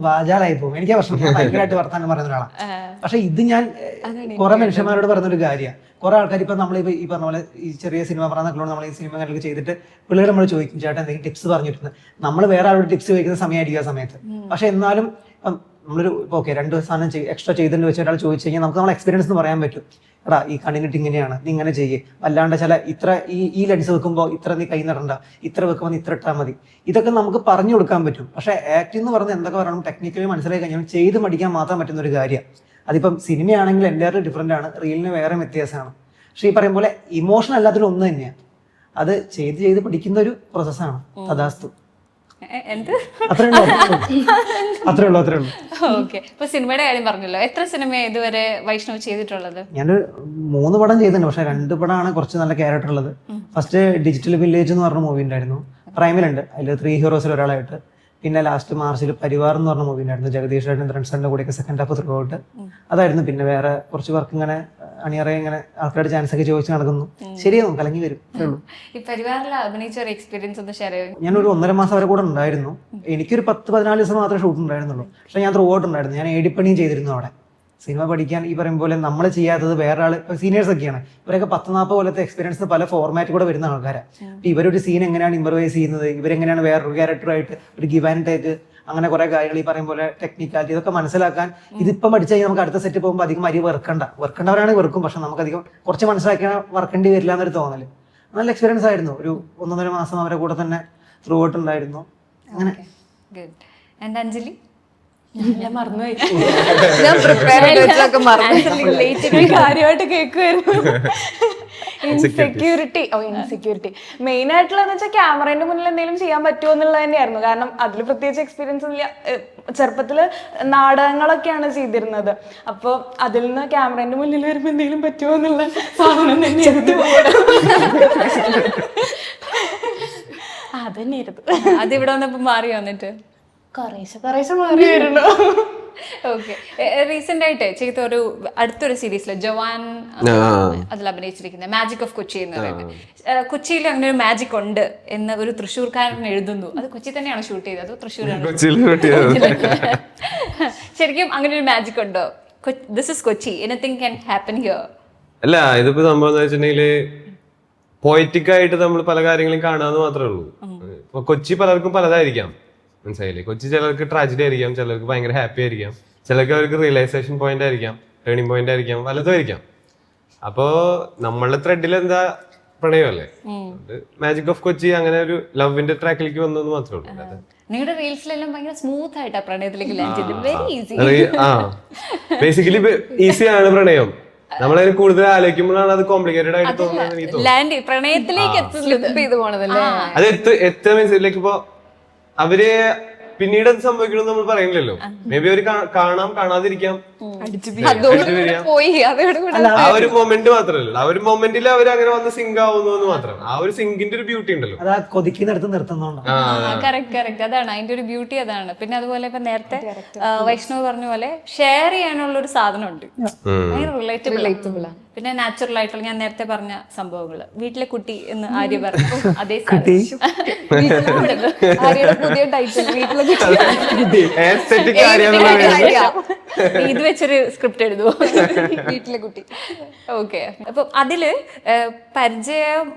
വാചാലായി പോകും. എനിക്ക് പ്രശ്നം, ഭയങ്കരമായിട്ട് വർത്താനം പറയുന്ന ഒരാളാണ്. പക്ഷെ ഇത് ഞാൻ കുറെ മനുഷ്യന്മാരോട് പറയുന്നൊരു കാര്യമാണ്. കുറെ ആൾക്കാർ ഇപ്പൊ നമ്മളിപ്പോ ഈ പറഞ്ഞ പോലെ ഈ ചെറിയ സിനിമ പറഞ്ഞ നമ്മൾ ഈ സിനിമ കാര്യങ്ങൾ ചെയ്തിട്ട് പിള്ളേർ നമ്മൾ ചോദിക്കും ചേട്ടാ എന്തെങ്കിലും ടിപ്സ് പറഞ്ഞിട്ടുണ്ട്. നമ്മൾ വേറെ ആളോട് ടിപ്സ് ചോദിക്കുന്ന സമയമായിരിക്കും ആ സമയത്ത്. പക്ഷെ എന്നാലും നമ്മളൊരു ഓക്കെ 2 സാധനം എക്സ്ട്രാ ചെയ്തിട്ട് വെച്ച് ഒരാൾ ചോദിച്ചു കഴിഞ്ഞാൽ നമുക്ക് നമ്മളെ എക്സ്പീരിയൻസ് എന്ന് പറയാൻ പറ്റും. എടാ ഈ കണ്ണിനിട്ട് ഇങ്ങനെയാണ്, നീ ഇങ്ങനെ ചെയ്യേ, അല്ലാണ്ട് ചില ഇത്ര ഈ ലെൻസ് വെക്കുമ്പോൾ ഇത്ര നീ കൈ നടണ്ട, ഇത്ര വെക്കുമ്പോൾ നീ ഇത്ര ഇട്ടാൽ മതി, ഇതൊക്കെ നമുക്ക് പറഞ്ഞു കൊടുക്കാൻ പറ്റും. പക്ഷേ ആക്ടിംഗ് എന്ന് പറഞ്ഞാൽ എന്തൊക്കെ പറയണം ടെക്നിക്കലി മനസ്സിലാക്കി കഴിഞ്ഞാൽ ചെയ്ത് പഠിക്കാൻ മാത്രം പറ്റുന്ന ഒരു കാര്യം. അതിപ്പം സിനിമയാണെങ്കിൽ എല്ലാവരും ഡിഫറെൻ്റ് ആണ്, റീലിന് വേറെ വ്യത്യാസമാണ്. പക്ഷേ ഈ പറയും പോലെ ഇമോഷൻ എല്ലാത്തിലും ഒന്ന് തന്നെയാണ്. അത് ചെയ്ത് പഠിക്കുന്ന ഒരു പ്രോസസ്സാണ്. തഥാസ്തു. എന്ത് അത്രേ ഉള്ളൂ. ഓക്കെ. ഇപ്പൊ സിനിമയുടെ കാര്യം പറഞ്ഞല്ലോ, എത്ര സിനിമ ഇതുവരെ വൈഷ്ണവ് ചെയ്തിട്ടുള്ളത്? ഞാനൊരു 3 പടം ചെയ്തിട്ടുണ്ട്. പക്ഷെ 2 പടമാണ് കുറച്ച് നല്ല ക്യാരക്ടർ ഉള്ളത്. ഫസ്റ്റ് ഡിജിറ്റൽ വില്ലേജ് എന്ന് പറഞ്ഞ മൂവി ഉണ്ടായിരുന്നു, പ്രൈമിലുണ്ട്. അതിൽ 3 ഹീറോസിൽ ഒരാളായിട്ട്. പിന്നെ ലാസ്റ്റ് മാർച്ചിൽ പരിവാർ എന്ന് പറഞ്ഞ മൂവി ഉണ്ടായിരുന്നു, ജഗദീഷ് ഏട്ടൻ ഫ്രണ്ട്സിന്റെ കൂടെയൊക്കെ സെക്കൻഡ് ഹാഫ് ത്രൂ ഔട്ട് അതായിരുന്നു. പിന്നെ വേറെ കുറച്ച് വർക്ക് ഇങ്ങനെ അണിയറേ ഇങ്ങനെ ആൾക്കാരുടെ ചാൻസ് ഒക്കെ ചോദിച്ച് നടക്കുന്നു. ശരിയാവും, കലങ്ങി വരും. ഈ പരിവാറിൽ അഭിനയിച്ച ഒരു എക്സ്പീരിയൻസ് ഒന്ന് ഷെയർ ചെയ്യും. ഞാനൊരു 1.5 മാസം വരെ കൂടെ ഉണ്ടായിരുന്നു. എനിക്കൊരു 10-14 ദിവസം മാത്രമേ ഷൂട്ട് ഉണ്ടായിരുന്നുള്ളൂ. പക്ഷെ ഞാൻ ത്രൂ ഔട്ട് ഉണ്ടായിരുന്നു. ഞാൻ ഏടിപ്പണിയും ചെയ്തിരുന്നു അവിടെ. സിനിമ പഠിക്കാൻ ഈ പറയും പോലെ നമ്മൾ ചെയ്യാത്തത് വേറെ ആൾ, സീനിയേഴ്സ് ഒക്കെയാണ്, ഇവരൊക്കെ 10-40 കൊല്ലത്തെ എക്സ്പീരിയൻസ് പല ഫോർമാറ്റ് കൂടെ വരുന്ന ആൾക്കാരാണ്. ഇവരൊരു സീൻ എങ്ങനെയാണ് ഇംപ്രവൈസ് ചെയ്യുന്നത്, ഇവരെങ്ങനെയാണ് വേറൊരു ക്യാരക്ടറായിട്ട് ഒരു ഗിവ് ആൻഡ് ടേക്ക്, അങ്ങനെ കുറെ കാര്യങ്ങൾ ഈ പറയും പോലെ ടെക്നിക്കാലിറ്റി ഇതൊക്കെ മനസ്സിലാക്കാൻ ഇതിപ്പം പഠിച്ചു കഴിഞ്ഞാൽ നമുക്ക് അടുത്ത സെറ്റ് പോകുമ്പോൾ അധികം അരി വെറുക്കേണ്ടവരാണെങ്കിൽ വെറുക്കും. പക്ഷെ നമുക്കധികം കുറച്ച് മനസ്സിലാക്കിയാൽ വർക്കേണ്ടി വരില്ല എന്നൊരു തോന്നല്. നല്ല എക്സ്പീരിയൻസ് ആയിരുന്നു. ഒരു 1.5 മാസം അവരെ കൂടെ തന്നെ ത്രൂ ഔട്ട് ഉണ്ടായിരുന്നു. അങ്ങനെ അഞ്ജലി? മറന്നുപോയി, ഞാൻ പ്രിപ്പയർ ചെയ്തൊക്കെ മറന്നു. കാര്യമായിട്ട് കേൾക്കുമായിരുന്നു. ഇൻസെക്യൂരിറ്റി മെയിൻ ആയിട്ടുള്ളതെന്ന് വെച്ചാൽ ക്യാമറേന്റെ മുന്നിൽ എന്തെങ്കിലും ചെയ്യാൻ പറ്റുമോ എന്നുള്ളത് തന്നെയായിരുന്നു. കാരണം അതിൽ പ്രത്യേകിച്ച് എക്സ്പീരിയൻസ് ഇല്ല. ചെറുപ്പത്തില് നാടകങ്ങളൊക്കെയാണ് ചെയ്തിരുന്നത്. അപ്പോൾ അതിൽ നിന്ന് ക്യാമറേന്റെ മുന്നിൽ വരുമ്പോൾ എന്തെങ്കിലും പറ്റുമോ എന്നുള്ള സാധനം തന്നെയായിരുന്നു. അതന്നെയായിരുന്നു. അതിവിടെ വന്നപ്പോ മാറി വന്നിട്ട് കുറേശ്ശെ മാറി വരുന്നു. ഓക്കെ. റീസെന്റ് ആയിട്ട് ചെയ്ത ഒരു അടുത്തൊരു സീരീസില് ജവാൻ അതിൽ അഭിനയിച്ചിരിക്കുന്ന മാജിക് ഓഫ് കൊച്ചി എന്ന് പറയുന്നത്, കൊച്ചിയിൽ അങ്ങനെ ഒരു മാജിക് ഉണ്ട് എന്ന് ഒരു തൃശ്ശൂർക്കാരൻ എഴുതുന്നു. അത് കൊച്ചി തന്നെയാണ് ഷൂട്ട് ചെയ്തത്, അതോ തൃശ്ശൂരാണ്? ശരിക്കും അങ്ങനെ ഒരു മാജിക് ഉണ്ടോ? This is Kochi, anything can happen here. അല്ല, ഇതിപ്പോ സംഭവം എന്ന് വെച്ചിട്ടുണ്ടെങ്കില് പോയറ്റിക് ആയിട്ട് നമ്മൾ പല കാര്യങ്ങളും കാണാന്ന് മാത്രമേ ഉള്ളൂ. ഇപ്പൊ കൊച്ചി പലർക്കും പലതായിരിക്കാം, മനസ്സിലായില്ലേ? കൊച്ചി ചിലർക്ക് ട്രാജഡി ആയിരിക്കാം, ചിലർക്ക് ഭയങ്കര ഹാപ്പി ആയിരിക്കാം, ചിലർക്ക് അവർക്ക് റിയലൈസേഷൻ പോയിന്റ് ആയിരിക്കാം, ടേണിംഗ് പോയിന്റ് ആയിരിക്കാം, പലതും ആയിരിക്കാം. അപ്പോ നമ്മളുടെ ത്രെഡിൽ എന്താ പ്രണയമല്ലേ, മാജിക് ഓഫ് കൊച്ചി അങ്ങനെ ഒരു ലവിന്റെ ട്രാക്കിലേക്ക് വന്നു മാത്രമേ ഉള്ളൂ. നിങ്ങളുടെ റീൽസിലെല്ലാം ഭയങ്കര സ്മൂത്ത് ആയിട്ടാ പ്രണയത്തിലേക്ക് ലാൻഡ് ചെയ്തത്. Very easy. ബേസിക്കലി ഈസിയാണ് പ്രണയം. നമ്മളതിന് കൂടുതൽ ആലോചിക്കുമ്പോഴാണ് അത് കോംപ്ലിക്കേറ്റഡ് ആയിട്ട് തോന്നുന്നത്. എനിക്ക് തോന്നുന്നു പ്രണയത്തിലേക്ക് അത് എത്ര മീൻസ് ഇപ്പൊ അവര് പിന്നീട് അത് സംഭവിക്കണം നമ്മൾ പറയുന്നില്ലല്ലോ. മേ ബി അവര് കാണാതിരിക്കാം, ആ ഒരു മൊമെന്റ് മാത്രമല്ല, ആ ഒരു മൊമെന്റിൽ അവർ അങ്ങനെ വന്ന് സിങ്ക് ആവുന്നു എന്ന് മാത്രം. ആ ഒരു സിങ്കിന്റെ ഒരു ബ്യൂട്ടി ഉണ്ടല്ലോ, കൊതിക്കുന്നിടത്ത് നിർത്തുന്നുണ്ടോ. കറക്റ്റ് അതാണ് അതിന്റെ ഒരു ബ്യൂട്ടി, അതാണ്. പിന്നെ അതുപോലെ ഇപ്പൊ നേരത്തെ വൈഷ്ണവ് പറഞ്ഞ പോലെ ഷെയർ ചെയ്യാനുള്ള ഒരു സാധനം ഉണ്ട്, റിലേറ്റബിൾ. പിന്നെ നാച്ചുറൽ ആയിട്ടുള്ള ഞാൻ നേരത്തെ പറഞ്ഞ സംഭവങ്ങള്, വീട്ടിലെ കുട്ടി എന്ന് ആര്യ പറഞ്ഞു, അതേ പുതിയ ടൈറ്റിൽ വീട്ടിലെ ഇത് വെച്ചൊരു സ്ക്രിപ്റ്റ് എഴുതുമോ, വീട്ടിലെ കുട്ടി. ഓക്കെ. അപ്പൊ അതില് പരിചയം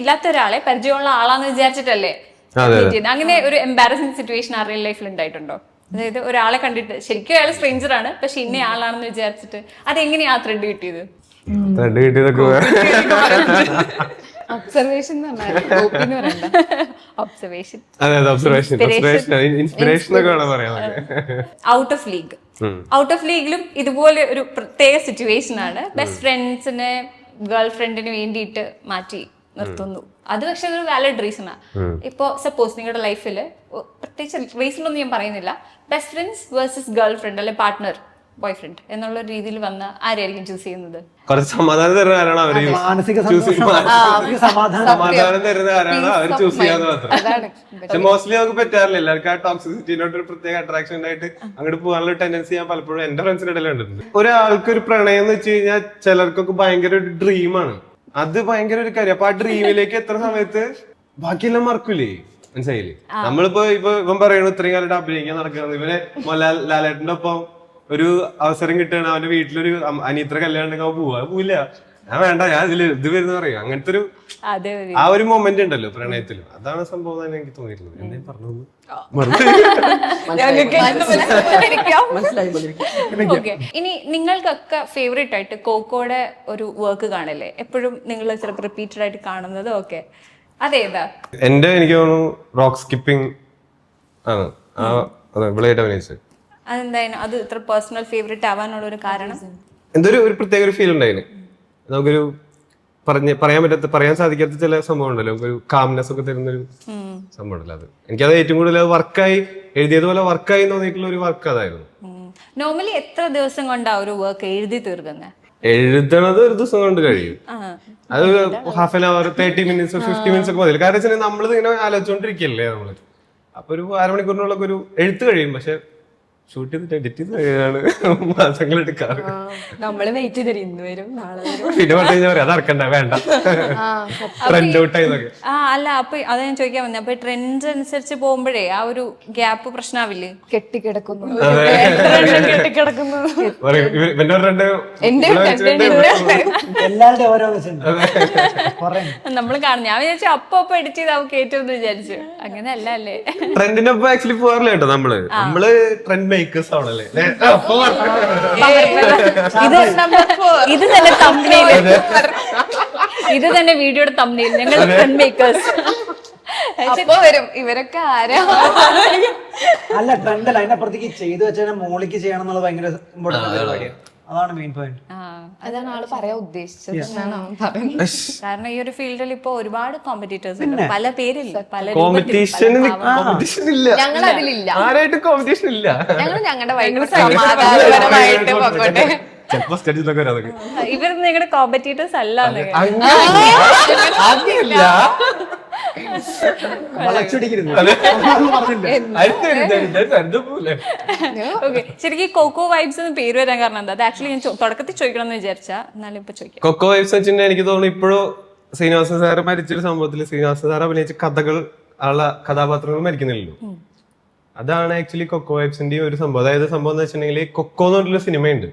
ഇല്ലാത്ത ഒരാളെ പരിചയമുള്ള ആളാന്ന് വിചാരിച്ചിട്ടല്ലേ അങ്ങനെ ഒരു എംബാരസിംഗ് സിറ്റുവേഷൻ ആ റിയൽ ലൈഫിൽ ഉണ്ടായിട്ടുണ്ടോ? അതായത് ഒരാളെ കണ്ടിട്ട് ശരിക്കും അയാൾ സ്ട്രേഞ്ചർ ആണ്, പക്ഷെ ഇന്ന ആളാണെന്ന് വിചാരിച്ചിട്ട് അതെങ്ങനെയാ ആ ത്രെഡ് കിട്ടിയത്? ഒബ്സർവേഷൻ ഔട്ട് ഓഫ് ലീഗിലും ഇതുപോലെ ഒരു പ്രത്യേക സിറ്റുവേഷൻ ആണ്. ബെസ്റ്റ് ഫ്രണ്ട്സിനെ ഗേൾ ഫ്രണ്ടിന് വേണ്ടിയിട്ട് മാറ്റി നിർത്തുന്നു. അത് പക്ഷെ ഒരു വാലിഡ് റീസണാ. ഇപ്പോ സപ്പോസ് നിങ്ങളുടെ ലൈഫിൽ പ്രത്യേകിച്ച് റീസൺ ഒന്നും ഞാൻ പറയുന്നില്ല, best friends versus girl friend അല്ലെ പാർട്ട്ണർ ബോയ് ഫ്രണ്ട് എന്നുള്ള രീതിയിൽ വന്ന ആരായിരിക്കും ചൂസ് ചെയ്യുന്നത്? കുറച്ച് സമാധാനം തരുന്ന ആരാണോ അവര് സമാധാനം തരുന്ന ആരാണോ അവർ ചൂസ് ചെയ്യാന്ന് മാത്രം. പക്ഷെ മോസ്റ്റ്ലി നമുക്ക് പറ്റാറില്ല. എല്ലാവർക്കും ആ ടോക്സിസിറ്റിനോട് ഒരു പ്രത്യേക അട്രാക്ഷൻ ആയിട്ട് അങ്ങോട്ട് പോകാനുള്ള ടെൻഡൻസി ഞാൻ പലപ്പോഴും എന്റെ ഫ്രണ്ട്സിന്റെ ഇടയിൽ കണ്ടിട്ടുണ്ട്. ഒരാൾക്ക് ഒരു പ്രണയം എന്ന് വെച്ച് കഴിഞ്ഞാൽ ചിലർക്കൊക്കെ ഭയങ്കര ഒരു ഡ്രീമാണ്, അത് ഭയങ്കര ഒരു കാര്യം. അപ്പൊ ആ ഡ്രീമിലേക്ക് എത്ര സമയത്ത് ബാക്കിയെല്ലാം മറക്കൂലേ, മനസ്സിലായില്ലേ? നമ്മളിപ്പോ ഇവൻ പറയണു ഇത്രയും കാലത്ത് അഭിനയിക്കാൻ നടക്കുന്നത്, ഇവനെ ലാലേട്ടന്റെ ഒപ്പം ഒരു അവസരം കിട്ടുകയാണ്, അവന്റെ വീട്ടിലൊരു അനിയത്ര കല്യാണം ഉണ്ടെങ്കിൽ അവൻ പോവില്ല. ഞാൻ വേണ്ട, ഞാൻ ഇത് വരുന്ന പറയും അങ്ങനത്തെ ഒരു അതെ ആ ഒരു മൊമെന്റ് ഉണ്ടല്ലോ പ്രണയത്തിലും, അതാണ് സംഭവം എന്ന് എനിക്ക് തോന്നിയിരുന്നത്. എന്തേ പറഞ്ഞു മനസ്സിലായി ഓക്കെ. ഇനി നിങ്ങൾക്കൊക്കെ ഫേവറേറ്റ് ആയിട്ട് കോക്കോയുടെ ഒരു വർക്ക് കാണില്ലേ എപ്പോഴും നിങ്ങൾ ചിലപ്പോൾ റിപ്പീറ്റഡ് ആയിട്ട് കാണുന്നത്? ഓക്കെ, അതേതാ? എന്റെ എനിക്ക് തോന്നുന്നു റോക്ക് സ്കിപ്പിംഗ് ആണ്. അതെ, വിളയായിട്ട് അഭിനയിച്ചത്. അതെന്തായാലും അത് ഇത്ര പേഴ്സണൽ ഫേവറേറ്റ് ആവാനുള്ള ഒരു കാരണം എന്തൊരു ഒരു പ്രത്യേക ഒരു ഫീൽ ഉണ്ടായിന്. നമുക്കൊരു പറയാൻ സാധിക്കാത്ത ചില സംഭവം ഉണ്ടല്ലോ, നമുക്കൊരു കാംനെസ് ഒക്കെ തരുന്നൊരു സംഭവം ഉണ്ടല്ലോ. അത് എനിക്കത് ഏറ്റവും കൂടുതൽ വർക്കായി എഴുതിയതുപോലെ വർക്കായി തോന്നിയിട്ടുള്ള ഒരു വർക്ക് അതായിരുന്നു. നോർമലി എത്ര ദിവസം കൊണ്ടാ ഒരു വർക്ക് എഴുതി തീർക്കുന്നത്? എഴുതണത് ഒരു ദിവസം കൊണ്ട് കഴിയും. അത് half an hour 30 minutes 50 minutes ഒക്കെ മതി. കാരണം വെച്ചാൽ നമ്മളിത് ഇങ്ങനെ ആലോചിച്ചോണ്ടിരിക്കല്ലേ നമ്മള്. അപ്പൊ ഒരു അരമണിക്കൂറിനുള്ള ഒരു എഴുത്ത് കഴിയും. പക്ഷെ ഷൂട്ട് ചെയ്തിട്ട് എഡിറ്റ് ചെയ്ത് കഴിയാണ് മാസങ്ങൾ എടുക്കാറ്. നമ്മള് വെയിറ്റ് ചെയ്തിട്ട് ഇന്ന് വരും നാളെ വരും. പിന്നെ പറഞ്ഞു കഴിഞ്ഞാൽ പറയാം, അത് ഇറക്കണ്ട, വേണ്ട, ട്രെൻഡ് ഔട്ട് ആയിന്നൊക്കെ. അല്ല, അപ്പൊ അത് ഞാൻ ചോദിക്കാൻ വന്നത്, അപ്പൊ ട്രെൻഡ് അനുസരിച്ച് പോകുമ്പോഴേ ആ ഒരു ഗ്യാപ്പ് പ്രശ്നമാവില്ലേ? കെട്ടിക്കിടക്കുന്നു ഇവന്റെ രണ്ട് എല്ലാവരുടെ ഓരോ നമ്മൾ കാണും. ഞാൻ വിചാരിച്ചു അപ്പൊ എഡിറ്റ് ചെയ്ത് അവർക്ക് ഏറ്റവും വിചാരിച്ചു. അങ്ങനെ അല്ല അല്ലേ? ട്രെൻഡിനൊപ്പം ആക്ച്വലി പോകാറില്ല കേട്ടോ. നമ്മള് ട്രെൻഡ് മേക്കേഴ്സ് ആണല്ലേ. ഇത് തന്നെ തംബ്നെയിൽ, ഇത് തന്നെ വീഡിയോയുടെ തംബ്നെയിൽ, ഞങ്ങൾ ട്രെൻഡ് മേക്കേഴ്സ്. അപ്പൊ വരും ഇവരൊക്കെ ആരാ? അല്ല, ട്രെൻഡല്ല, അതിനപ്പുറത്തേക്ക് ചെയ്തു വെച്ചാൽ മോളിക്ക് ചെയ്യണം എന്നുള്ളത് ഭയങ്കര ഇമ്പോർട്ടന്റ് പരിപാടിയാണ്. അതാണ് മെയിൻ പോയിന്റ്. അതാണ് ആള് പറയാൻ ഉദ്ദേശിച്ചത് എന്നാണ് അവൻ പറയുന്നത്. കാരണം ഈ ഒരു ഫീൽഡിൽ ഇപ്പൊ ഒരുപാട് കോമ്പറ്റീറ്റേഴ്സ് ഉണ്ട്, പല പേരില്ല, പല കോമ്പറ്റീഷൻ ഇല്ല, ഞങ്ങൾ അതിലില്ല, ആരായിട്ട് കോമ്പറ്റീഷൻ ഇല്ല. ഞങ്ങൾ ഞങ്ങളുടെ വൈകിട്ട് സമാധാനപരമായിട്ട് പോകട്ടെ. ചിലപ്പോ സ്റ്റഡീസിലൊക്കെ വരാം അതൊക്കെ. ഇവർ നിങ്ങളുടെ കോമ്പറ്റീറ്റേഴ്സ് അല്ല. ഓക്കെ, ശരിക്കും കോക്കോ വൈബ്സ് എന്ന് പേര് വരാൻ കാരണം എന്താ? അത് ആക്ച്വലി ഞാൻ തുടക്കത്തിൽ ചോദിക്കണം എന്ന് വിചാരിച്ചാ, എന്നാലും ഇപ്പൊ ചോദിക്കാം. കൊക്കോ വൈബ്സ് വെച്ചിട്ടുണ്ടെങ്കിൽ എനിക്ക് തോന്നുന്നു ഇപ്പോഴും ശ്രീനിവാസൻ സാറ് മരിച്ചൊരു സംഭവത്തിൽ ശ്രീനിവാസൻ സാർ അഭിനയിച്ച കഥകൾ ഉള്ള കഥാപാത്രങ്ങൾ മരിക്കുന്നില്ലല്ലോ. അതാണ് ആക്ച്വലി കൊക്കോ വൈബ്സിന്റെ ഒരു സംഭവം. അതായത് സംഭവം എന്ന് വെച്ചിട്ടുണ്ടെങ്കിൽ കൊക്കോ എന്ന് പറഞ്ഞൊരു സിനിമയുണ്ട്.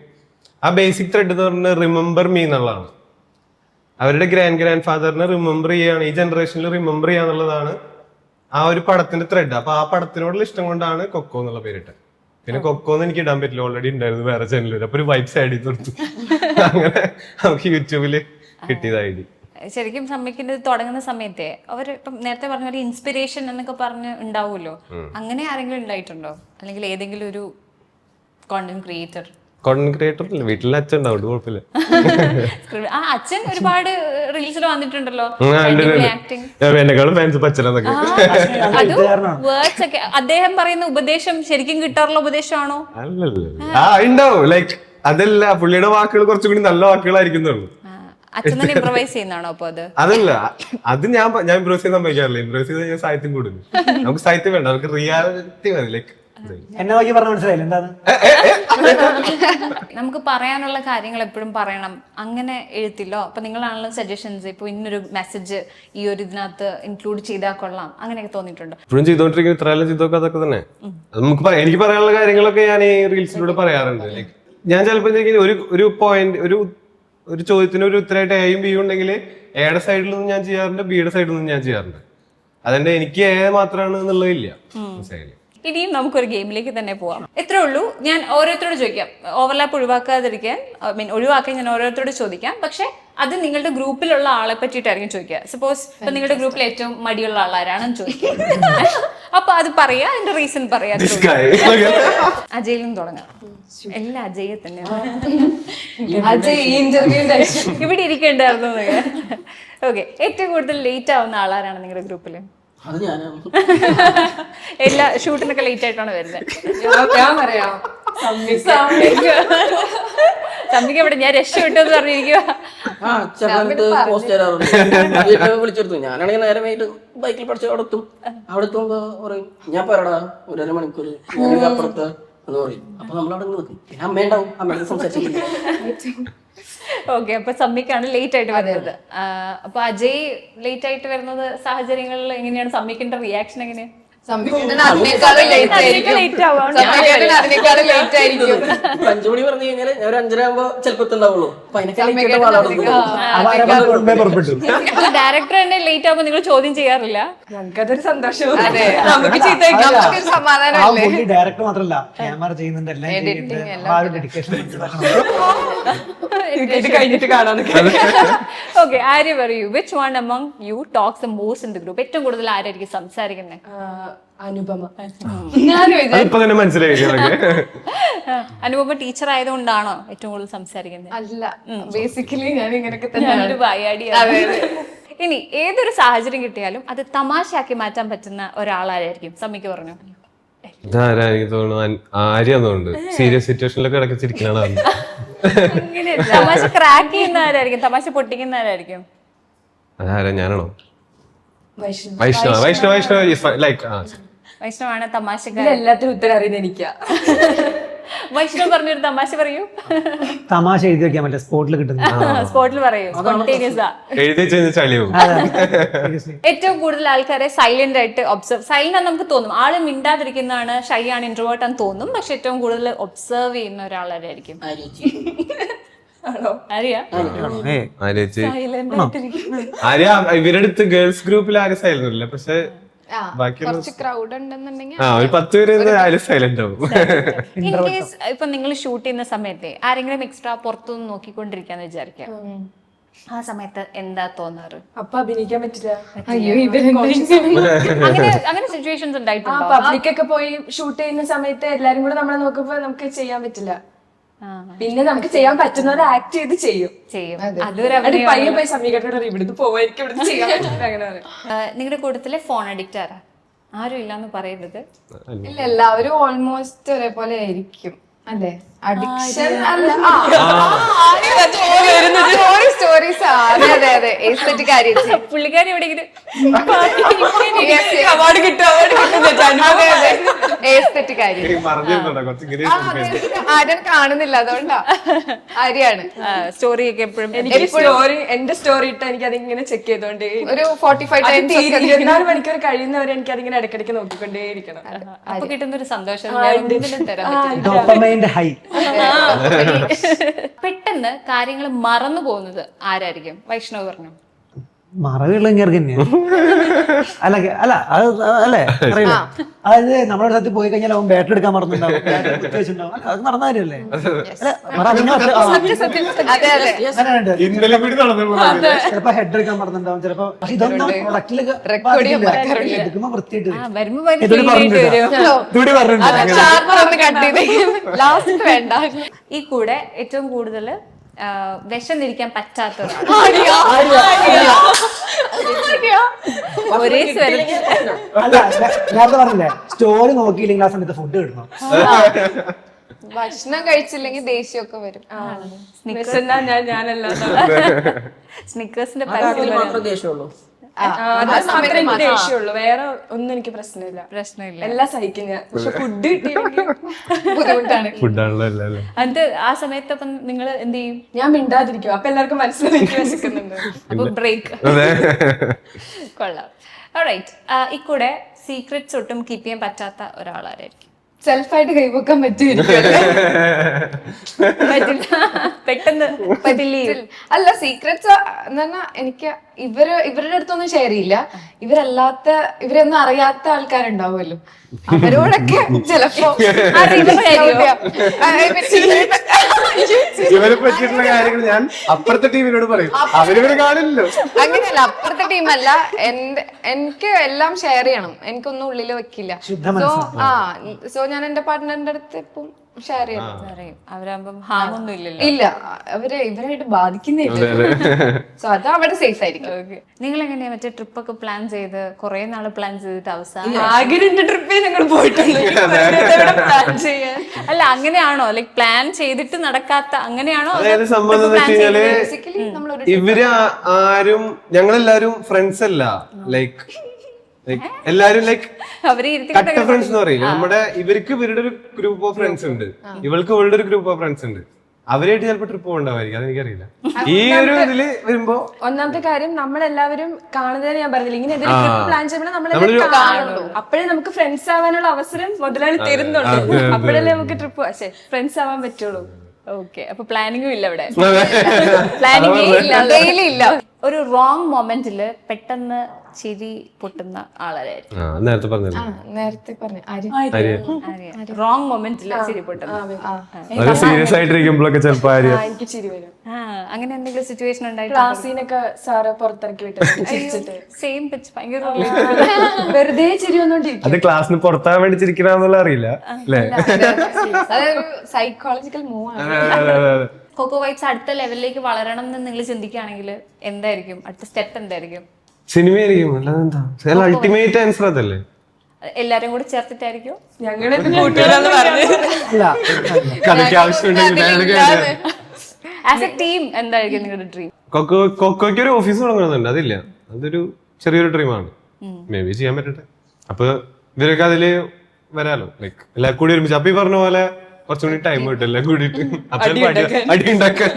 ആ ബേസിക് ത്രെഡ് എന്ന് പറഞ്ഞാൽ റിമെമ്പർ മീ എന്നുള്ളതാണ്. അവരുടെ ഗ്രാൻഡ് ഫാദറിനെ റിമെമ്പർ ചെയ്യാണ്, ഈ ജനറേഷനിൽ റിമെമ്പർ ചെയ്യാന്നുള്ളതാണ് ആ ഒരു പടത്തിന്റെ ത്രെഡ്. അപ്പൊ ആ പടത്തിനോടുള്ള ഇഷ്ടം കൊണ്ടാണ് കൊക്കോ എന്നുള്ള പേരിട്ട്. പിന്നെ കൊക്കോ എന്ന് എനിക്ക് ഇടാൻ പറ്റില്ല, ഓൾറെഡി ഉണ്ടായിരുന്നു വേറെ ചാനലിൽ. അപ്പൊ ഒരു വൈബ്സ് ആഡ് ചെയ്ത് കൊടുത്തു. അങ്ങനെ നമുക്ക് യൂട്യൂബില് കിട്ടിയതായി. ശരിക്കും സമ്മിക്കിന്റെ തുടങ്ങുന്ന സമയത്തെ അവർ ഇപ്പം നേരത്തെ പറഞ്ഞ ഒരു ഇൻസ്പിറേഷൻ എന്നൊക്കെ പറഞ്ഞ് ഉണ്ടാവുമല്ലോ, അങ്ങനെ ആരെങ്കിലും ഉണ്ടായിട്ടുണ്ടോ? അല്ലെങ്കിൽ ഏതെങ്കിലും ഒരു കോണ്ടന്റ് ക്രിയേറ്റർ? കോണ്ടന്റ് ക്രിയേറ്റർ ഇല്ല, വീട്ടിലെ അച്ഛൻ ഉണ്ടാവും, കുഴപ്പമില്ല. ആ അച്ഛൻ ഒരുപാട് റീൽസിൽ വന്നിട്ടുണ്ടല്ലോ, ആക്ടിങ്. എന്നെക്കാളും ഫാൻസ് പച്ചനൊക്കെ. അത് വേർഡ്സ് ഒക്കെ അദ്ദേഹം പറയുന്ന ഉപദേശം ശരിക്കും കിട്ടാറുള്ള ഉപദേശമാണോ? അല്ലല്ല, ഉണ്ടാവും. ലൈക്ക് അതല്ല, പുള്ളിയുടെ വാക്കുകൾ കുറച്ചുകൂടി നല്ല വാക്കുകളായിരിക്കുന്നുള്ളൂ. അച്ഛൻ തന്നെ ഇംപ്രവൈസ് ചെയ്യുന്നതാണോ? അപ്പൊ അതല്ല, അത് ഞാൻ ഇംപ്രവൈസ് ചെയ്യാൻ സമ്മതിക്കാറില്ല. ഇംപ്രവൈസ് ചെയ്ത് ഞാൻ സാഹിത്യം കൂടുന്നു. നമുക്ക് സാഹിത്യം വേണ്ട, നമുക്ക് റിയാലിറ്റി മതി. ലൈക്ക് എന്നെ നോക്കി പറഞ്ഞ മനസ്സിലായില്ല എന്താണ് നമുക്ക് പറയാനുള്ള കാര്യങ്ങൾ എപ്പോഴും പറയണം, അങ്ങനെ എഴുത്തില്ലോ. അപ്പൊ നിങ്ങളാണല്ലോ സജഷൻസ്, ഇപ്പൊ ഇന്നൊരു മെസ്സേജ് ഈ ഒരു ഇതിനകത്ത് ഇൻക്ലൂഡ് ചെയ്താൽ കൊള്ളാം, അങ്ങനെയൊക്കെ തോന്നിയിട്ടുണ്ടോ? ഇപ്പോഴും ചെയ്തോണ്ടിരിക്കും, ഇത്രയെല്ലാം ചെയ്തൊക്കെ അതൊക്കെ തന്നെ. നമുക്ക് എനിക്ക് പറയാനുള്ള കാര്യങ്ങളൊക്കെ ഞാൻ ഈ റീൽസിലൂടെ പറയാറുണ്ട്. ലൈക്ക് ഞാൻ ചിലപ്പോൾ ഒരു പോയിന്റ്, ഒരു ചോദ്യത്തിന് ഒരു ഉത്തരമായിട്ട് എയും ബിയും ഉണ്ടെങ്കിൽ എയുടെ സൈഡിൽ നിന്നും ഞാൻ ചെയ്യാറുണ്ട്, ബിയുടെ സൈഡിൽ നിന്നും ഞാൻ ചെയ്യാറുണ്ട്. അതെന്റെ എനിക്ക് എ മാത്രമാണ് എന്നുള്ളതില്ല. ഇനിയും നമുക്കൊരു ഗെയിമിലേക്ക് തന്നെ പോവാം. ഇത്രേ ഉള്ളൂ. ഞാൻ ഓരോരുത്തരോട് ചോദിക്കാം, ഓവർലാപ്പ് ഒഴിവാക്കാതിരിക്കാൻ, ഒഴിവാക്കാൻ ഞാൻ ഓരോരുത്തരോട് ചോദിക്കാം. പക്ഷെ അത് നിങ്ങളുടെ ഗ്രൂപ്പിലുള്ള ആളെ പറ്റിയിട്ടായിരിക്കും ചോദിക്കുക. സപ്പോസ് ഇപ്പൊ നിങ്ങളുടെ ഗ്രൂപ്പിൽ ഏറ്റവും മടിയുള്ള ആളാരാണെന്ന് ചോദിക്കുക. അപ്പൊ അത് പറയാ, അതിന്റെ റീസൺ പറയാ. അജയിൽ നിന്ന് തുടങ്ങാം. എല്ലാ അജയെ തന്നെയാണ്. അജയ് ഈ ഇന്റർവ്യൂവിന്റെ ഇവിടെ ഇരിക്കേണ്ടായിരുന്നു. ഓക്കെ, ഏറ്റവും കൂടുതൽ ലേറ്റ് ആവുന്ന ആളാരാണ് നിങ്ങളുടെ ഗ്രൂപ്പില്? അത് ഞാനാണ്. എല്ലാ ഷൂട്ടിനൊക്കെ ലേറ്റ് ആയിട്ടാണ് വരുന്നത്. ഞാൻ പറയാം, തമ്മിക്ക് എവിടെ? ഞാൻ രക്ഷപ്പെട്ടെന്ന് പറഞ്ഞിരിക്കുക. പോസ്റ്റ് തരാറുണ്ട്, വീട്ടിൽ വിളിച്ചെടുത്തു. ഞാനാണെങ്കിൽ നേരെ വൈകിട്ട് ബൈക്കിൽ പഠിച്ച അവിടെ എത്തും. അവിടെ എത്തുമ്പോ പറയും, ഞാൻ പറയടാ ഒരു അരമണിക്കൂർ അപ്പുറത്ത് എന്ന് പറയും. അപ്പൊ നമ്മളവിടെ നിൽക്കും. പിന്നെ അമ്മയുണ്ടാവും, അമ്മയുടെ സംസാരിച്ചു. ഓക്കെ, അപ്പൊ സമ്മിക്കാണ് ലേറ്റ് ആയിട്ട് വരുന്നത്. അപ്പൊ അജയ് ലേറ്റ് ആയിട്ട് വരുന്നത് സാഹചര്യങ്ങളിൽ എങ്ങനെയാണ്? സമ്മിക്കിന്റെ റിയാക്ഷൻ എങ്ങനെയാ? സംവിധാനം അതിനേക്കാളും ലേറ്റ് ആയിരിക്കും. സംവിധാനം അതിനേക്കാളും ലേറ്റ് ആയിരിക്കും. 5 മണി പറഞ്ഞു കഴിഞ്ഞാൽ ഞാൻ ഒരു 5:30 ആകുമ്പോ ചിലപ്പോ എത്തുണ്ടാവുള്ളൂ. അപ്പൊ അതിനൊക്കെ പുറപ്പെട്ടു. ഡയറക്ടർ തന്നെ ലേറ്റ് ആകുമ്പോൾ നിങ്ങൾ ചോദ്യം ചെയ്യാറില്ല? ഞങ്ങൾക്കതൊരു സന്തോഷമാണ്. അതെ, നമുക്ക് നമുക്കൊരു സമാധാനമല്ലേ. ഡയറക്ടർ മാത്രല്ല ക്യാമറ ചെയ്യുന്നുണ്ട്, എല്ലാം ചെയ്യുന്നുണ്ട്. ആ ഒരു ഡെഡിക്കേഷൻ ഇത് കഴിഞ്ഞിട്ട് കാണാന്നൊക്കെ. ഓക്കെ, ആര്യ പറയൂ, which one among you talks the most in the group? ഏറ്റവും കൂടുതൽ ആരായിരിക്കും സംസാരിക്കുന്നത്? അനുപമ. ഞാനും അതിപ്പോ തന്നെ മനസ്സിലായി. അനുപമ ടീച്ചർ ആയതുകൊണ്ടാണോ ഏറ്റവും കൂടുതൽ സംസാരിക്കുന്നത്? അല്ല, ബേസിക്കലി ഞാൻ ഇങ്ങനെയൊക്കെ ഞാനൊരു തന്നെ. വായാടിയാണ്. ഇനി ഏതൊരു സാഹചര്യം കിട്ടിയാലും അത് തമാശയാക്കി മാറ്റാൻ പറ്റുന്ന ഒരാളായിരിക്കും? സമ്മിക്ക് പറഞ്ഞു. ഇതാരാ എനിക്ക് തോന്നുന്നു ആര്യാന്ന് തോന്നുന്നുണ്ട്. സീരിയസ് സിറ്റുവേഷനിലൊക്കെ ഇടയ്ക്ക് ചിരിക്കണതാണ്. തമാശ ക്രാക്ക് ചെയ്യുന്ന ആരായിരിക്കും? തമാശ പൊട്ടിക്കുന്ന ആരായിരിക്കും? അതാരാ, ഞാനാണോ? വൈഷ്ണവ്. വൈഷ്ണവ് ലൈക്ക് വൈഷ്ണവാണ് തമാശക്കാരൻ. ഇതിലെല്ലാത്തിനും ഉത്തരം അറിയുന്ന എനിക്കാ. വൈഷ്ണവ് പറഞ്ഞൊരു തമാശ പറയൂ. തമാശ എഴുതി വെക്കാൻ പറ്റില്ല, സ്പോട്ടിൽ കിട്ടുന്നത്. സ്പോട്ടിൽ പറയൂ, സ്പോണ്ടേനിയസ്. എഴുതി ചെയ്യുന്ന ചളിയാവും. ഏറ്റവും കൂടുതൽ ആൾക്കാരെ സൈലന്റ് ആയിട്ട് ഒബ്സർവ്, സൈലന്റ് ആണെന്ന് നമുക്ക് തോന്നും, ആള് മിണ്ടാതിരിക്കുന്നതാണ്, ഷൈ ആണ്, ഇൻട്രോവേർട്ട് ആണെന്ന് തോന്നും. പക്ഷെ ഏറ്റവും കൂടുതൽ ഒബ്സർവ് ചെയ്യുന്ന ഒരാളായിരിക്കും. ആര്യ ആര്യ ഇവരുടെ അടുത്ത് ഗേൾസ് ഗ്രൂപ്പിൽ ആരും സൈലന്റ് ഇല്ല, പക്ഷെ കുറച്ച് ക്രൗഡ് ഉണ്ടെന്നുണ്ടെങ്കിൽ ഒരു 10 പേര് ആരും സൈലന്റ് ആവും. ഇൻ കേസ് ഇപ്പൊ നിങ്ങൾ ഷൂട്ട് ചെയ്യുന്ന സമയത്തെ ആരെങ്കിലും എക്സ്ട്രാ പുറത്തുനിന്ന് നോക്കിക്കൊണ്ടിരിക്കാന്ന് വിചാരിക്കാം, ആ സമയത്ത് എന്താ തോന്നാറ്? അപ്പൊ അഭിനയിക്കാൻ പറ്റില്ല. അയ്യോ അങ്ങനെ സിറ്റുവേഷൻസ് ഉണ്ടായിട്ടുണ്ടോ? പബ്ലിക് ഒക്കെ പോയി ഷൂട്ട് ചെയ്യുന്ന സമയത്ത് എല്ലാരും കൂടെ നമ്മളെ നോക്കുമ്പോ നമുക്ക് ചെയ്യാൻ പറ്റില്ല. പിന്നെ നമുക്ക് ചെയ്യാൻ പറ്റുന്നത് ആക്ട് ചെയ്ത് ചെയ്യും. അതൊരു അത് പയ്യെ പോയി സമീകരണ ഇവിടുന്ന് പോവായിരിക്കും, ഇവിടുന്ന് ചെയ്യാൻ പറ്റില്ല, അങ്ങനെ പറയും. നിങ്ങളുടെ കൂട്ടത്തിലെ ഫോൺ അഡിക്റ്റ് ആരാ? ആരും ഇല്ലാന്ന് പറയരുത്. ഇല്ല, എല്ലാവരും ഓൾമോസ്റ്റ് ഒരേപോലെ ആയിരിക്കും അല്ലേ? അഡിക്ഷൻ അല്ല, സ്റ്റോറീസ്. അതെ അതെ അതെ, എസ്തെറ്റിക് കാര്യം. പുള്ളിക്കാരി എവിടെയെങ്കിലും അവാർഡ് കിട്ടും, അതെ അതെ, എസ്തെറ്റിക് കാര്യം. ആരും കാണുന്നില്ല, അതുകൊണ്ടാ. ആര്യാണ് സ്റ്റോറി ഒക്കെ എപ്പോഴും എന്റെ സ്റ്റോറി ഇട്ട് എനിക്ക് അതിങ്ങനെ ചെക്ക് ചെയ്തോണ്ടേ, ഒരു 45 ടൈംസ് 24 മണിക്കൂർ കഴിയുന്നവരെ എനിക്ക് അതിങ്ങനെ ഇടയ്ക്കിടയ്ക്ക് നോക്കിക്കൊണ്ടേ ഇരിക്കണം. അപ്പൊ കിട്ടുന്ന ഒരു സന്തോഷം വേറെ ഒന്നിനും തരാൻ പറ്റില്ല. ഡോപ്പമൈൻ്റെ ഹൈ. പെട്ടെന്ന് കാര്യങ്ങൾ മറന്നു പോകുന്നത് ആരായിരിക്കും? വൈഷ്ണവ് പറഞ്ഞു. മറവിയുള്ള തന്നെയാണ്. അല്ല അല്ല അത് അല്ലേ അറിയില്ല. അതായത് നമ്മുടെ സ്ഥലത്ത് പോയി കഴിഞ്ഞാൽ അവൻ ബാറ്ററി എടുക്കാൻ മറന്നുണ്ടാവും, അത് നടന്ന കാര്യമല്ലേ? ചിലപ്പോ ഹെഡ് എടുക്കാൻ മറന്നുണ്ടാവും, ചിലപ്പോ. പക്ഷെ ഇതൊന്നും പ്രൊഡക്റ്റിലൊക്കെ എടുക്കുമ്പോ വൃത്തിയായിട്ട് ലാസ്റ്റ് വേണ്ട. ഈ കൂടെ ഏറ്റവും കൂടുതൽ വിശന്നിരിക്കാൻ പറ്റാത്ത ഒരേ സ്വരത്തിൽ. അല്ല, നേരത്തെ പറഞ്ഞില്ലേ സ്റ്റോറി നോക്കിയില്ലെങ്കിൽ ആ സമയത്ത് ഫുഡ് കിട്ടണം. ഭക്ഷണം കഴിച്ചില്ലെങ്കിൽ ദേഷ്യമൊക്കെ വരും. സ്നിക്കേഴ്സിന്റെ മാത്രമേ ദേഷ്യമുള്ളൂ. ദേഷ്യമുള്ളൂ, വേറെ ഒന്നും എനിക്ക് പ്രശ്നമില്ല. എല്ലാം സഹിക്കും ഞാൻ. പക്ഷെ ഫുഡ് കിട്ടിയില്ലെങ്കിൽ ബുദ്ധിമുട്ടാണ്. ഫുഡാണല്ലോ. അത് ആ സമയത്ത് അപ്പം നിങ്ങൾ എന്ത് ചെയ്യും? ഞാൻ മിണ്ടാതിരിക്കും, അപ്പൊ എല്ലാവർക്കും മനസ്സിലായി എനിക്ക് വിശക്കുന്നുണ്ട്. അപ്പൊ ബ്രേക്ക്. കൊള്ളാം. ഓൾറൈറ്റ്, ഈ കൂടെ സീക്രറ്റ്സ് ഒട്ടും കീപ്പ് ചെയ്യാൻ പറ്റാത്ത ഒരാളായിരിക്കും? സെൽഫായിട്ട് കൈവക്കാൻ പറ്റുമായിരിക്കും. പെട്ടെന്ന് അല്ല, സീക്രറ്റ്സ് എന്ന് പറഞ്ഞാൽ എനിക്ക് ഇവരുടെ അടുത്തൊന്നും ഷെയർ ചെയ്യില്ല. ഇവരൊന്നും അറിയാത്ത ആൾക്കാരുണ്ടാവുമല്ലോ, അവരോടൊക്കെ ചിലപ്പോ ഇവരെ പറ്റിയിട്ടുള്ള കാര്യങ്ങൾ ഞാൻ അപ്പുറത്തെ ടീമിനോട് പറയും, അവരിവര് കാണില്ലല്ലോ. അങ്ങനെയല്ല, അപ്പുറത്തെ ടീമല്ല, എനിക്ക് എല്ലാം ഷെയർ ചെയ്യണം, എനിക്കൊന്നും ഉള്ളില് വെക്കില്ല. സോ ഞാൻ എന്റെ പാർട്ട്ണറിന്റെ അടുത്ത് ഇപ്പം ഷെയർ ചെയ്യണം. അവരാകുമ്പം ഹാമൊന്നും ഇല്ലല്ലോ. ഇല്ല, ഇവരായിട്ട് ബാധിക്കുന്നില്ല. സോ അത് അവിടെ സേഫ് ആയിരിക്കും. നിങ്ങൾ എങ്ങനെയാ മറ്റേ ട്രിപ്പ് ഒക്കെ പ്ലാൻ ചെയ്ത് കുറെ നാള് പ്ലാൻ ചെയ്തിട്ട് അവസാനം ആകെ 2 ട്രിപ്പേ ഞങ്ങൾ പോയിട്ടുണ്ട് പ്ലാൻ ചെയ്യാൻ? അല്ല, അങ്ങനെയാണോ? ലൈക് പ്ലാൻ ചെയ്തിട്ട് നടക്കാത്ത അങ്ങനെയാണോ? അതായത് സംബന്ധം എന്ന് വെച്ച് കഴിഞ്ഞാല് ഇവര് ആരും, ഞങ്ങളെല്ലാരും ഫ്രണ്ട്സ് അല്ല. ലൈക്ക് എല്ലാരും ലൈക്ക് കട്ട ഫ്രണ്ട്സ് എന്ന് പറയും. നമ്മുടെ ഇവർക്ക് ഇവരുടെ ഒരു ഗ്രൂപ്പ് ഓഫ് ഫ്രണ്ട്സ് ഉണ്ട്, ഇവൾക്ക് ഇവളുടെ ഒരു ഗ്രൂപ്പ് ഓഫ് ഫ്രണ്ട്സ് ഉണ്ട്. അവരായിട്ട് ചിലപ്പോ ട്രിപ്പ് പോകണ്ടാവായിരിക്കും, അതെനിക്കറിയില്ല. ഈ ഒരു ഇതില് വരുമ്പോ ഒന്നാമത്തെ കാര്യം നമ്മളെല്ലാവരും കാണുന്നതിന് ഞാൻ പറഞ്ഞില്ല, ഇങ്ങനെ എന്തെങ്കിലും ട്രിപ്പ് പ്ലാൻ ചെയ്യുമ്പോൾ നമ്മളെല്ലാവരും കാണുള്ളൂ. അപ്പോഴേ നമുക്ക് ഫ്രണ്ട്സ് ആവാനുള്ള അവസരം മുതലാളി തരുന്നുള്ളൂ. അപ്പോഴല്ലേ നമുക്ക് ട്രിപ്പ് ഫ്രണ്ട്സ് ആവാൻ പറ്റുള്ളൂ. ഓക്കെ, അപ്പൊ പ്ലാനിങ്ങും ഇല്ല ഇവിടെ. പ്ലാനിങ് ഇല്ല, ഡെയിലി ഇല്ല. ഒരു റോങ് മൊമെന്റില് പെട്ടെന്ന് ചിരി പൊട്ടുന്ന ആളായിരുന്നു. നേരത്തെ പറഞ്ഞത് നേരത്തെ പറഞ്ഞു റോങ് മൊമെന്റില് ചിരി പൊട്ടുന്ന. സീരിയസ് ആയിട്ടിരിക്കുമ്പോഴൊക്കെ ചിലപ്പോ എനിക്ക് ചിരി വരും. അങ്ങനെ എന്തെങ്കിലും സിറ്റുവേഷൻ ഉണ്ടായിട്ട് ക്ലാസ്സിനൊക്കെ സാറ് പുറത്തിറക്കി വിട്ടിട്ട് സെയിം പിച്ച്, ഭയങ്കര വെറുതെ ചിരി വന്നോണ്ടിരിക്കും. അത് ക്ലാസ്സിന് പുറത്താൻ വേണ്ടി ചിരിക്കണമെന്നുള്ള അറിയില്ല അല്ലേ? അതൊരു സൈക്കോളജിക്കൽ മൂവ് ആണ്. കൊക്കോ വൈബ്സ് അടുത്ത ലെവലിലേക്ക് വളരണം എന്ന് നിങ്ങൾ ചിന്തിക്കുകയാണെങ്കിൽ എന്തായിരിക്കും അടുത്ത സ്റ്റെപ്പ്? എന്തായിരിക്കും? സിനിമയായിരിക്കും, അല്ലാതെന്താ? അൾട്ടിമേറ്റ് ആൻസർ അതല്ലേ? എല്ലാരും കൂടി ചേർത്തിട്ടായിരിക്കും ഞങ്ങളുടെ കൂട്ടുകാരെന്ന് പറഞ്ഞു. അല്ല കഥയ്ക്ക് ആവശ്യമുണ്ടെങ്കിൽ ആസ് എ ടീം എന്തായിരിക്കും നിങ്ങളുടെ ഡ്രീം? കൊക്കോയ്ക്ക് ഒരു ഓഫീസ് തുടങ്ങുന്നുണ്ട്, അതില്ല, അതൊരു ചെറിയൊരു ഡ്രീമാണ്. മേ ബി ചെയ്യാൻ പറ്റട്ടെ. അപ്പൊ ഇവരൊക്കെ അതില് വരാലോ, ലൈക്ക് എല്ലാം കൂടി ഒരുമിച്ച്. അപ്പൊ ഈ പറഞ്ഞ പോലെ കുറച്ചുകൂടി ടൈം കിട്ടും എല്ലാം കൂടിയിട്ട് അടി ഉണ്ടാക്കാൻ.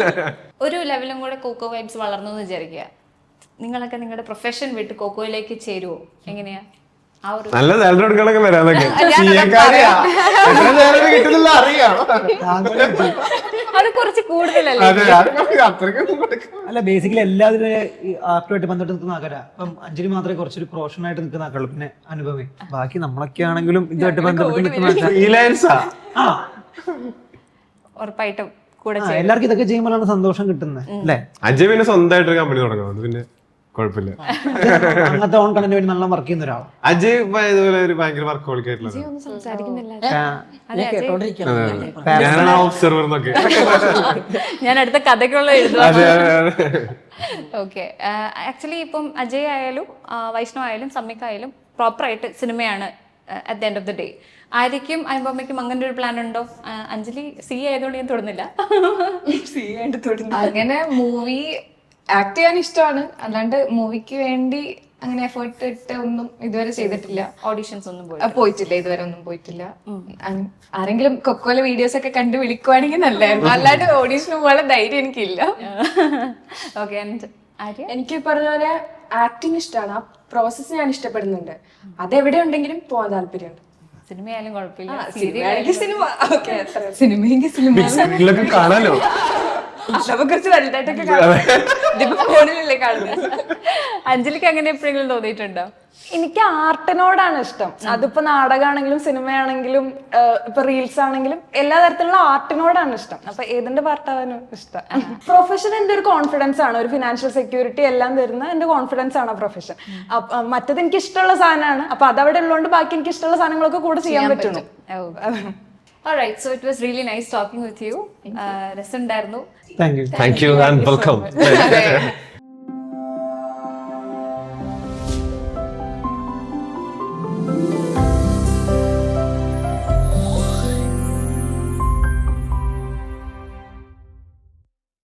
ഒരു ലെവലും കൂടെ കോക്കോ വൈബ്സ് വളർന്നു എന്ന് വിചാരിക്കുക, നിങ്ങളൊക്കെ നിങ്ങളുടെ പ്രൊഫഷൻ വിട്ട് കോക്കോയിലേക്ക് ചേരുവോ? എങ്ങനെയാ ആ ഒരു നല്ല സാലറി എടുക്കണൊക്കെ വരാന്നൊക്കെ കിട്ടുന്നില്ല അറിയാം. അത് കുറച്ച് കൂടുതലല്ലേ? അല്ല ബേസിക്കലി എല്ലാവരും ആർട്ടുമായിട്ട് ബന്ധപ്പെട്ട് നിൽക്കുന്ന ആൾക്കാരാ. അപ്പം അഞ്ജലി മാത്രമേ കുറച്ചൊരു പ്രൊഫഷണലായിട്ട് നിൽക്കുന്ന ആൾക്കുള്ളൂ, പിന്നെ അനുഭവേ. ബാക്കി നമ്മളൊക്കെ ആണെങ്കിലും ഇതുമായിട്ട് ബന്ധപ്പെട്ട് നിൽക്കുന്ന ആൾക്കാർ. ഉറപ്പായിട്ടും കൂടെ എല്ലാവർക്കും ഇതൊക്കെ ചെയ്യുമ്പോഴാണ് സന്തോഷം കിട്ടുന്നത് അല്ലേ? അജയ് പിന്നെ സ്വന്തമായിട്ടൊരു കമ്പനി തുടങ്ങുന്നത്, പിന്നെ കുഴപ്പമില്ല. അങ്ങനത്തെ ഓൺ കണ്ടന്റ് വേണ്ടി നല്ല വർക്ക് ചെയ്യുന്ന ഒരാളാണ് അജയ്. ഇതുപോലെ ഒരു ഭയങ്കര വർക്കോളിക് ആയിട്ടുള്ള ഞാനാണ് ഒബ്സർവർ എന്നൊക്കെ. ഞാൻ അടുത്ത കഥയ്ക്കുള്ള എഴുതുക. ഓക്കെ, ആക്ച്വലി ഇപ്പം അജയ് ആയാലും വൈഷ്ണവ് ആയാലും സമ്മിക്കായാലും പ്രോപ്പറായിട്ട് സിനിമയാണ് at the end of the day. ആയിരിക്കും അയമ്പമ്മയ്ക്കും അങ്ങനെ ഒരു പ്ലാൻ ഉണ്ടോ? അഞ്ജലി സി ആയതുകൊണ്ട് ഞാൻ തൊടുന്നില്ല. അങ്ങനെ മൂവി ആക്ട് ചെയ്യാൻ ഇഷ്ടമാണ്, അല്ലാണ്ട് മൂവിക്ക് വേണ്ടി അങ്ങനെ എഫേർട്ട് ഇട്ട് ഒന്നും ഇതുവരെ ചെയ്തിട്ടില്ല. ഓഡിഷൻസ് ഒന്നും പോയിട്ടില്ല, ഇതുവരെ ഒന്നും പോയിട്ടില്ല. ആരെങ്കിലും കൊക്കോലെ വീഡിയോസ് ഒക്കെ കണ്ടു വിളിക്കുവാണെങ്കിൽ നല്ലായിരുന്നു, അല്ലാണ്ട് ഓഡീഷന് പോകാനുള്ള ധൈര്യം എനിക്കില്ല. ഓക്കെ, എനിക്ക് പറഞ്ഞ പോലെ ആക്ടിങ് ഇഷ്ടമാണ്, ആ പ്രോസസ്സ് ഞാൻ ഇഷ്ടപ്പെടുന്നുണ്ട്. അതെവിടെ ഉണ്ടെങ്കിലും പോകാൻ താല്പര്യമുണ്ട്. സിനിമയായാലും കുഴപ്പമില്ല, സിനിമയെങ്കിൽ സിനിമ കാണാലോ. അതൊക്കെ കുറച്ച് വലുതായിട്ടൊക്കെ ഇതിപ്പോ ഫോണിലല്ലേ കാണുന്നത്. അഞ്ജലിക്ക് അങ്ങനെ എപ്പോഴെങ്കിലും തോന്നിയിട്ടുണ്ടോ? എനിക്ക് ആർട്ടിനോടാണ് ഇഷ്ടം. അതിപ്പോ നാടകമാണെങ്കിലും സിനിമയാണെങ്കിലും ഇപ്പൊ റീൽസ് ആണെങ്കിലും എല്ലാ തരത്തിലുള്ള ആർട്ടിനോടാണ് ഇഷ്ടം. അപ്പൊ ഏതിന്റെ പാർട്ടാവാനും ഇഷ്ടം. പ്രൊഫഷൻ എന്റെ ഒരു കോൺഫിഡൻസ് ആണ്, ഒരു ഫിനാൻഷ്യൽ സെക്യൂരിറ്റി എല്ലാം തരുന്ന എന്റെ കോൺഫിഡൻസ് ആണ് പ്രൊഫഷൻ. മറ്റത് എനിക്ക് ഇഷ്ടമുള്ള സാധനമാണ്. അപ്പൊ അതവിടെ ഉള്ളതുകൊണ്ട് ബാക്കി എനിക്ക് ഇഷ്ടമുള്ള സാധനങ്ങളൊക്കെ കൂടെ ചെയ്യാൻ പറ്റുള്ളൂ. Alright, so it was really nice talking with you. രസമുണ്ടായിരുന്നു. Thank you. Thank you and welcome.